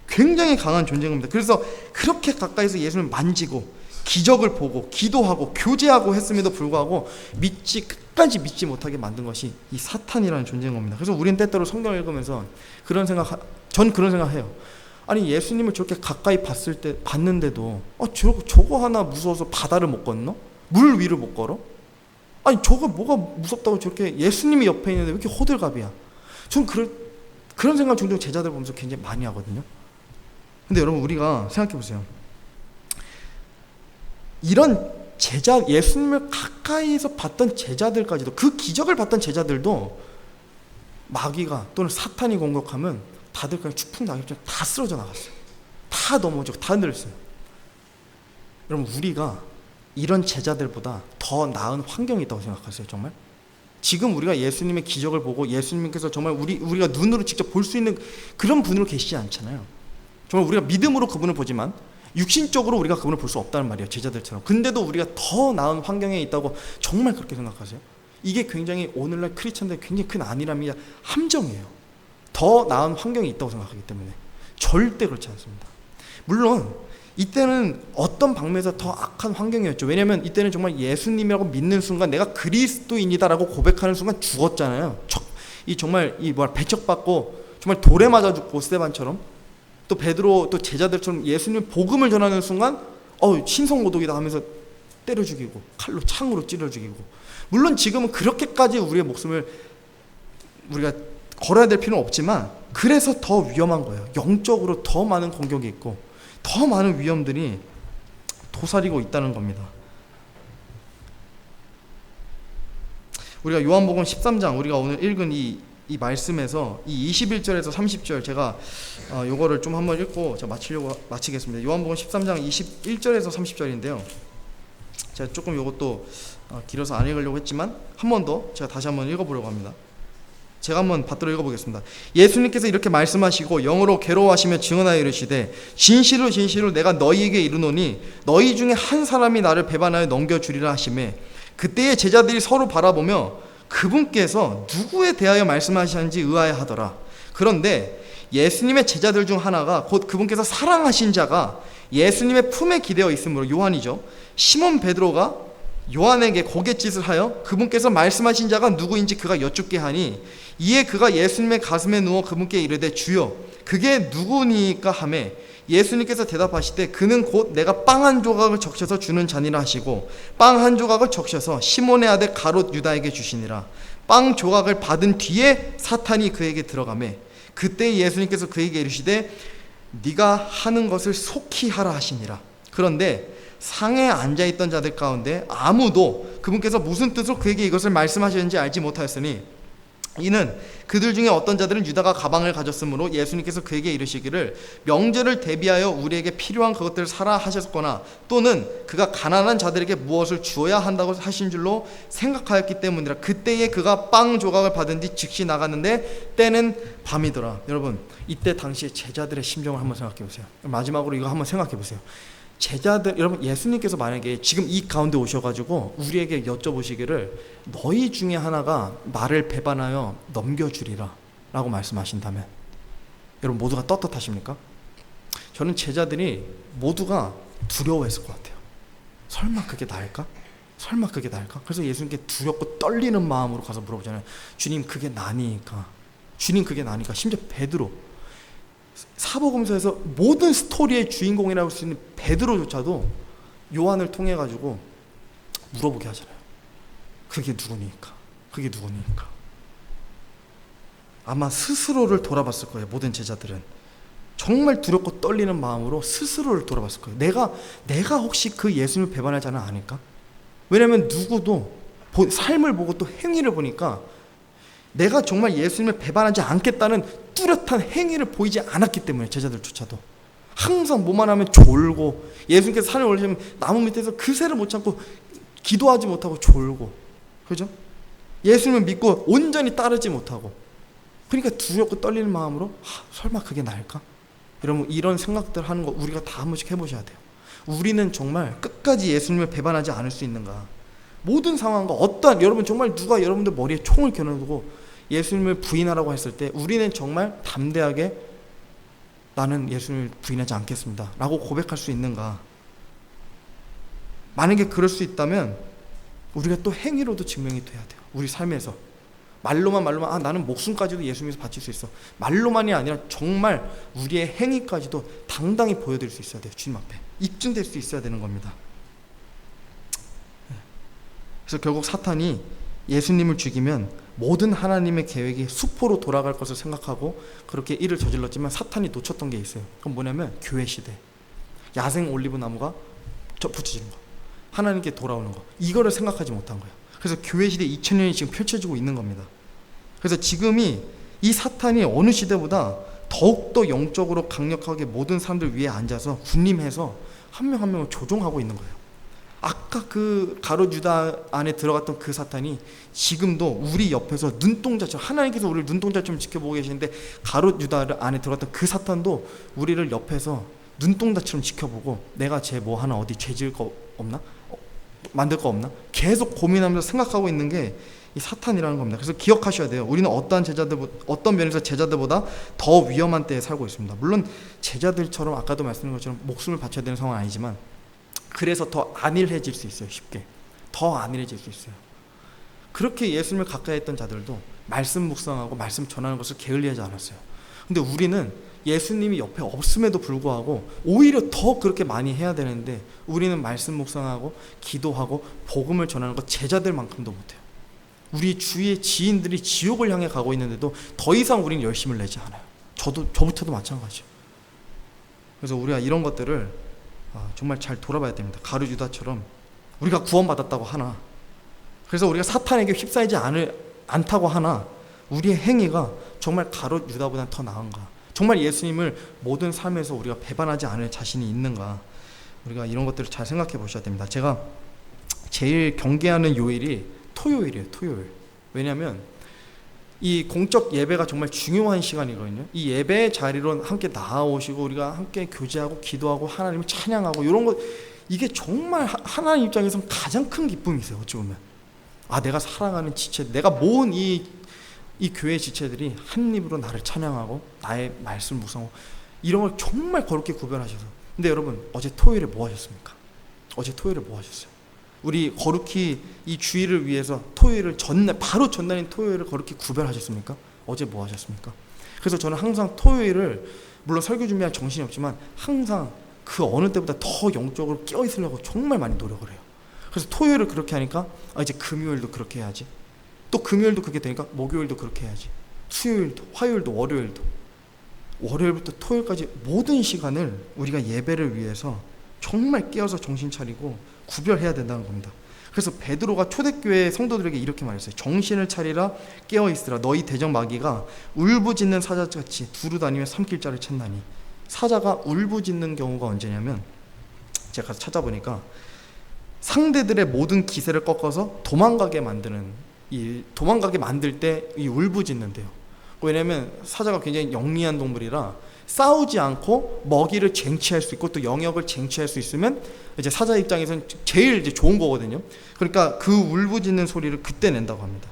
굉장히 강한 존재인 겁니다. 그래서 그렇게 가까이서 예수님을 만지고 기적을 보고 기도하고 교제하고 했음에도 불구하고 끝까지 믿지 못하게 만든 것이 이 사탄이라는 존재인 겁니다. 그래서 우리는 때때로 성경을 읽으면서 전 그런 생각해요. 아니, 예수님을 저렇게 가까이 봤는데도 저거 하나 무서워서 바다를 못 건너? 물 위를 못 걸어? 아니, 저거 뭐가 무섭다고 저렇게 예수님이 옆에 있는데 왜 이렇게 호들갑이야? 전 그런 생각 종종 제자들 보면서 굉장히 많이 하거든요. 근데 여러분, 우리가 생각해 보세요. 이런 예수님을 가까이서 봤던 제자들까지도, 그 기적을 봤던 제자들도 마귀가 또는 사탄이 공격하면 다들 그냥 축풍 낙엽처럼 다 쓰러져 나갔어요. 다 넘어지고 다 흔들렸어요. 여러분, 우리가 이런 제자들보다 더 나은 환경이 있다고 생각하세요? 정말? 지금 우리가 예수님의 기적을 보고 예수님께서 정말 우리가 눈으로 직접 볼 수 있는 그런 분으로 계시지 않잖아요. 정말 우리가 믿음으로 그분을 보지만 육신적으로 우리가 그분을 볼 수 없다는 말이에요. 제자들처럼. 근데도 우리가 더 나은 환경에 있다고 정말 그렇게 생각하세요? 이게 굉장히 오늘날 크리스천들의 굉장히 큰 안일함이야 함정이에요. 더 나은 환경이 있다고 생각하기 때문에. 절대 그렇지 않습니다. 물론 이때는 어떤 방면에서 더 악한 환경이었죠. 왜냐하면 이때는 정말 예수님이라고 믿는 순간 내가 그리스도인이다라고 고백하는 순간 죽었잖아요. 정말 배척받고 정말 돌에 맞아 죽고, 스데반처럼. 또 베드로, 또 제자들처럼 예수님 복음을 전하는 순간 신성모독이다 하면서 때려 죽이고, 칼로 창으로 찔러 죽이고. 물론 지금은 그렇게까지 우리의 목숨을 우리가 걸어야 될 필요는 없지만, 그래서 더 위험한 거예요. 영적으로 더 많은 공격이 있고 더 많은 위험들이 도사리고 있다는 겁니다. 우리가 요한복음 13장 우리가 오늘 읽은 이 말씀에서 이 21절에서 30절 제가 요거를 좀 한번 읽고 제가 마치겠습니다. 요한복음 13장 21절에서 30절인데요. 제가 조금 요것도 길어서 안 읽으려고 했지만 한 번 더 제가 다시 한번 읽어보려고 합니다. 제가 한번 받들어 읽어보겠습니다. 예수님께서 이렇게 말씀하시고 영으로 괴로워하시며 증언하여 이르시되 진실로 진실로 내가 너희에게 이르노니 너희 중에 한 사람이 나를 배반하여 넘겨주리라 하시매 그때의 제자들이 서로 바라보며 그분께서 누구에 대하여 말씀하시는지 의아해하더라. 그런데 예수님의 제자들 중 하나가 곧 그분께서 사랑하신 자가 예수님의 품에 기대어 있으므로 요한이죠. 시몬 베드로가 요한에게 고갯짓을 하여 그분께서 말씀하신 자가 누구인지 그가 여쭙게 하니 이에 그가 예수님의 가슴에 누워 그분께 이르되 주여 그게 누구니까 하매 예수님께서 대답하시되 그는 곧 내가 빵 한 조각을 적셔서 주는 자니라 하시고 빵 한 조각을 적셔서 시몬의 아들 가롯 유다에게 주시니라. 빵 조각을 받은 뒤에 사탄이 그에게 들어가매 그때 예수님께서 그에게 이르시되 네가 하는 것을 속히 하라 하시니라. 그런데 상에 앉아있던 자들 가운데 아무도 그분께서 무슨 뜻으로 그에게 이것을 말씀하셨는지 알지 못하였으니 이는 그들 중에 어떤 자들은 유다가 가방을 가졌으므로 예수님께서 그에게 이르시기를 명절을 대비하여 우리에게 필요한 그것들을 사라 하셨거나 또는 그가 가난한 자들에게 무엇을 주어야 한다고 하신 줄로 생각하였기 때문이라. 그때에 그가 빵 조각을 받은 뒤 즉시 나갔는데 때는 밤이더라. 여러분 이때 당시에 제자들의 심정을 한번 생각해 보세요. 마지막으로 이거 한번 생각해 보세요. 제자들, 여러분 예수님께서 만약에 지금 이 가운데 오셔가지고 우리에게 여쭤보시기를 너희 중에 하나가 나를 배반하여 넘겨주리라 라고 말씀하신다면 여러분 모두가 떳떳하십니까? 저는 제자들이 모두가 두려워했을 것 같아요. 설마 그게 나일까? 설마 그게 나일까? 그래서 예수님께 두렵고 떨리는 마음으로 가서 물어보잖아요. 주님 그게 나니까, 주님 그게 나니까. 심지어 베드로, 사복음서에서 모든 스토리의 주인공이라고 할 수 있는 베드로조차도 요한을 통해 가지고 물어보게 하잖아요. 그게 누구니까? 그게 누구니까? 아마 스스로를 돌아봤을 거예요. 모든 제자들은 정말 두렵고 떨리는 마음으로 스스로를 돌아봤을 거예요. 내가 혹시 그 예수님을 배반할 자는 아닐까? 왜냐하면 누구도 삶을 보고 또 행위를 보니까 내가 정말 예수님을 배반하지 않겠다는 뚜렷한 행위를 보이지 않았기 때문에 제자들조차도 항상 뭐만 하면 졸고 예수님께서 산에 올리시면 나무 밑에서 그새를 못 참고 기도하지 못하고 졸고, 그죠? 예수님을 믿고 온전히 따르지 못하고, 그러니까 두렵고 떨리는 마음으로 설마 그게 나일까? 여러분 이런 생각들 하는 거 우리가 다 한 번씩 해보셔야 돼요. 우리는 정말 끝까지 예수님을 배반하지 않을 수 있는가? 모든 상황과 어떠한, 여러분 정말 누가 여러분들 머리에 총을 겨누고 예수님을 부인하라고 했을 때 우리는 정말 담대하게 나는 예수님을 부인하지 않겠습니다 라고 고백할 수 있는가? 만약에 그럴 수 있다면 우리가 또 행위로도 증명이 돼야 돼요. 우리 삶에서 말로만 나는 목숨까지도 예수님에서 바칠 수 있어, 말로만이 아니라 정말 우리의 행위까지도 당당히 보여드릴 수 있어야 돼요. 주님 앞에 입증될 수 있어야 되는 겁니다. 그래서 결국 사탄이 예수님을 죽이면 모든 하나님의 계획이 수포로 돌아갈 것을 생각하고 그렇게 일을 저질렀지만 사탄이 놓쳤던 게 있어요. 그건 뭐냐면 교회 시대, 야생 올리브 나무가 붙여지는 거, 하나님께 돌아오는 거, 이거를 생각하지 못한 거예요. 그래서 교회 시대 2000년이 지금 펼쳐지고 있는 겁니다. 그래서 지금이 이 사탄이 어느 시대보다 더욱더 영적으로 강력하게 모든 사람들 위에 앉아서 군림해서 한 명 한 명을 조종하고 있는 거예요. 아까 그 가롯 유다 안에 들어갔던 그 사탄이 지금도 우리 옆에서 눈동자처럼, 하나님께서 우리를 눈동자처럼 지켜보고 계시는데 가롯 유다 안에 들어갔던 그 사탄도 우리를 옆에서 눈동자처럼 지켜보고 내가 쟤 뭐 하나 어디 죄 지을 거 없나? 만들 거 없나? 계속 고민하면서 생각하고 있는 게 이 사탄이라는 겁니다. 그래서 기억하셔야 돼요. 우리는 어떤 면에서 제자들보다 더 위험한 때에 살고 있습니다. 물론 제자들처럼 아까도 말씀드린 것처럼 목숨을 바쳐야 되는 상황은 아니지만 그래서 더 안일해질 수 있어요. 쉽게 더 안일해질 수 있어요. 그렇게 예수님을 가까이 했던 자들도 말씀 묵상하고 말씀 전하는 것을 게을리하지 않았어요. 근데 우리는 예수님이 옆에 없음에도 불구하고 오히려 더 그렇게 많이 해야 되는데 우리는 말씀 묵상하고 기도하고 복음을 전하는 것 제자들만큼도 못해요. 우리 주위의 지인들이 지옥을 향해 가고 있는데도 더 이상 우리는 열심을 내지 않아요. 저부터도 마찬가지죠. 그래서 우리가 이런 것들을 정말 잘 돌아봐야 됩니다. 가룟 유다처럼 우리가 구원받았다고 하나 그래서 우리가 사탄에게 휩싸이지 않다고 하나 우리의 행위가 정말 가롯 유다보다 더 나은가? 정말 예수님을 모든 삶에서 우리가 배반하지 않을 자신이 있는가? 우리가 이런 것들을 잘 생각해 보셔야 됩니다. 제가 제일 경계하는 요일이 토요일이에요. 토요일. 왜냐하면 이 공적 예배가 정말 중요한 시간이거든요. 이 예배의 자리로 함께 나아오시고 우리가 함께 교제하고 기도하고 하나님을 찬양하고 이런 것, 이게 정말 하나님 입장에서는 가장 큰 기쁨이세요. 어찌 보면 내가 사랑하는 지체, 내가 모은 이 교회 지체들이 한 입으로 나를 찬양하고 나의 말씀 묵상하고 이런 걸 정말 거룩히 구별하셔서. 근데 여러분, 어제 토요일에 뭐 하셨습니까? 어제 토요일에 뭐 하셨어요? 우리 거룩히 이 주일을 위해서 토요일을 바로 전날인 토요일을 거룩히 구별하셨습니까? 어제 뭐 하셨습니까? 그래서 저는 항상 토요일을, 물론 설교 준비할 정신이 없지만 항상 그 어느 때보다 더 영적으로 깨어 있으려고 정말 많이 노력을 해요. 그래서 토요일을 그렇게 하니까 이제 금요일도 그렇게 해야지, 또 금요일도 그렇게 되니까 목요일도 그렇게 해야지, 수요일도, 화요일도, 월요일부터 토요일까지 모든 시간을 우리가 예배를 위해서 정말 깨어서 정신 차리고 구별해야 된다는 겁니다. 그래서 베드로가 초대교회 성도들에게 이렇게 말했어요. 정신을 차리라, 깨어있으라. 너희 대적 마귀가 울부짖는 사자같이 두루다니며 삼킬 자를 찾나니. 사자가 울부짖는 경우가 언제냐면, 제가 가서 찾아보니까 상대들의 모든 기세를 꺾어서 도망가게 만들 때 이 울부짖는데요. 왜냐하면 사자가 굉장히 영리한 동물이라 싸우지 않고 먹이를 쟁취할 수 있고 또 영역을 쟁취할 수 있으면 이제 사자 입장에서는 제일 이제 좋은 거거든요. 그러니까 그 울부짖는 소리를 그때 낸다고 합니다.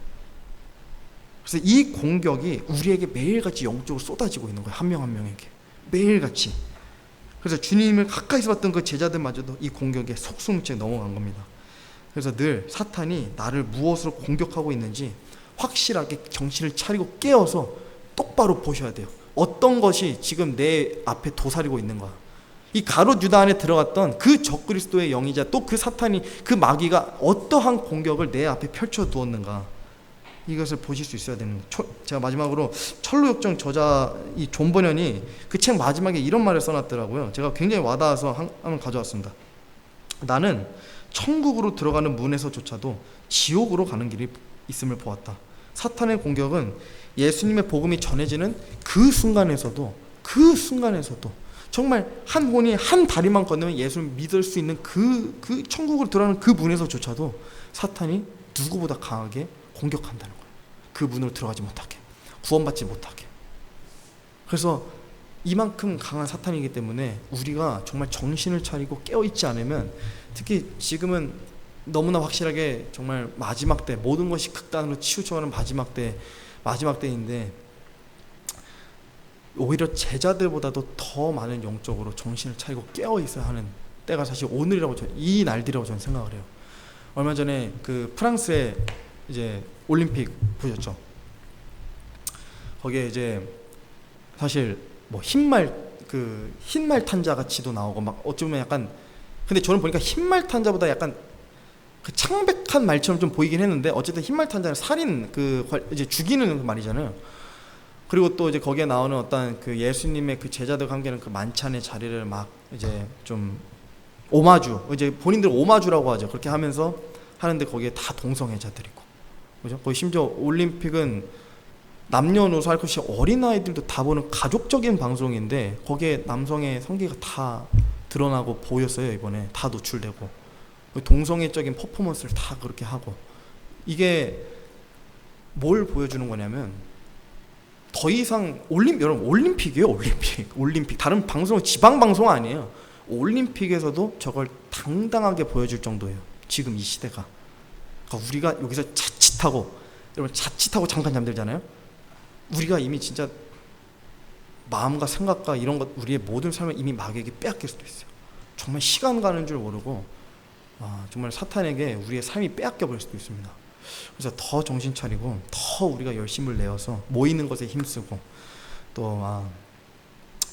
그래서 이 공격이 우리에게 매일같이 영적으로 쏟아지고 있는 거예요. 한 명 한 명에게 매일같이. 그래서 주님을 가까이서 봤던 그 제자들마저도 이 공격에 속수무책에 넘어간 겁니다. 그래서 늘 사탄이 나를 무엇으로 공격하고 있는지 확실하게 정신을 차리고 깨어서 똑바로 보셔야 돼요. 어떤 것이 지금 내 앞에 도사리고 있는가. 이 가롯 유다 안에 들어갔던 그 적그리스도의 영이자 또 그 사탄이, 그 마귀가 어떠한 공격을 내 앞에 펼쳐두었는가, 이것을 보실 수 있어야 됩니다. 제가 마지막으로 철로역정 저자 이 존 버년이 그 책 마지막에 이런 말을 써놨더라고요. 제가 굉장히 와닿아서 한번 가져왔습니다. 나는 천국으로 들어가는 문에서조차도 지옥으로 가는 길이 있음을 보았다. 사탄의 공격은 예수님의 복음이 전해지는 그 순간에서도 정말 한 혼이 한 다리만 건너면 예수를 믿을 수 있는 그 천국으로 들어가는 그 문에서조차도 사탄이 누구보다 강하게 공격한다는 거예요. 그 문으로 들어가지 못하게, 구원받지 못하게. 그래서 이만큼 강한 사탄이기 때문에 우리가 정말 정신을 차리고 깨어있지 않으면, 특히 지금은 너무나 확실하게 정말 마지막 때, 모든 것이 극단으로 치우쳐가는 마지막 때인데 오히려 제자들보다도 더 많은 영적으로 정신을 차리고 깨어있어야 하는 때가 사실 오늘이라고, 이 날들이라고 저는 생각을 해요. 얼마 전에 그 프랑스의 이제 올림픽 보셨죠? 거기에 이제 사실 뭐 흰말 탄자 같이도 나오고 막 어쩌면 약간, 근데 저는 보니까 흰말 탄자보다 약간 그 창백한 말처럼 좀 보이긴 했는데, 어쨌든 흰말 탄자는 살인, 이제 죽이는 말이잖아요. 그리고 또 이제 거기에 나오는 어떤 그 예수님의 그 제자들과 함께하는 그 만찬의 자리를 막 이제 좀 오마주, 이제 본인들 오마주라고 하죠. 그렇게 하면서 하는데 거기에 다 동성애자들이고, 그죠? 거기 심지어 올림픽은 남녀노소 할 것이 어린아이들도 다 보는 가족적인 방송인데 거기에 남성의 성기가 다 드러나고 보였어요. 이번에 다 노출되고 동성애적인 퍼포먼스를 다 그렇게 하고, 이게 뭘 보여주는 거냐면 더 이상 여러분 올림픽이에요. 올림픽 다른 방송은 지방 방송 아니에요. 올림픽에서도 저걸 당당하게 보여줄 정도예요. 지금 이 시대가. 그러니까 우리가 여기서 자칫하고 잠깐 잠들잖아요. 우리가 이미 진짜 마음과 생각과 이런 것, 우리의 모든 삶을 이미 마귀에게 빼앗길 수도 있어요. 정말 시간 가는 줄 모르고 정말 사탄에게 우리의 삶이 빼앗겨 버릴 수도 있습니다. 그래서 더 정신 차리고 더 우리가 열심을 내어서 모이는 것에 힘쓰고, 또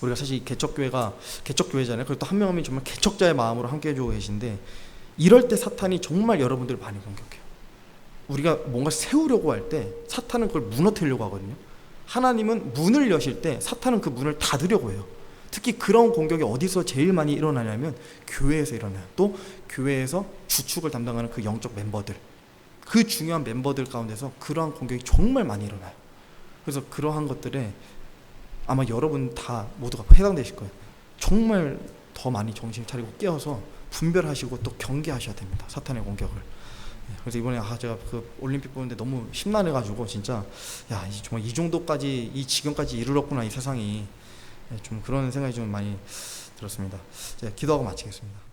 우리가 사실 개척교회잖아요. 그리고 또 한 명 한 명이 정말 개척자의 마음으로 함께 해주고 계신데, 이럴 때 사탄이 정말 여러분들을 많이 공격해요. 우리가 뭔가 세우려고 할 때 사탄은 그걸 무너뜨리려고 하거든요. 하나님은 문을 여실 때 사탄은 그 문을 닫으려고 해요. 특히 그런 공격이 어디서 제일 많이 일어나냐면 교회에서 일어나요. 또 교회에서 주축을 담당하는 그 영적 멤버들, 그 중요한 멤버들 가운데서 그러한 공격이 정말 많이 일어나요. 그래서 그러한 것들에 아마 여러분 다 모두가 해당되실 거예요. 정말 더 많이 정신을 차리고 깨어서 분별하시고 또 경계하셔야 됩니다. 사탄의 공격을. 그래서 이번에 제가 그 올림픽 보는데 너무 심란해가지고 진짜 정말 이 정도까지 지금까지 이르렀구나 이 세상이. 좀 그런 생각이 좀 많이 들었습니다. 기도하고 마치겠습니다.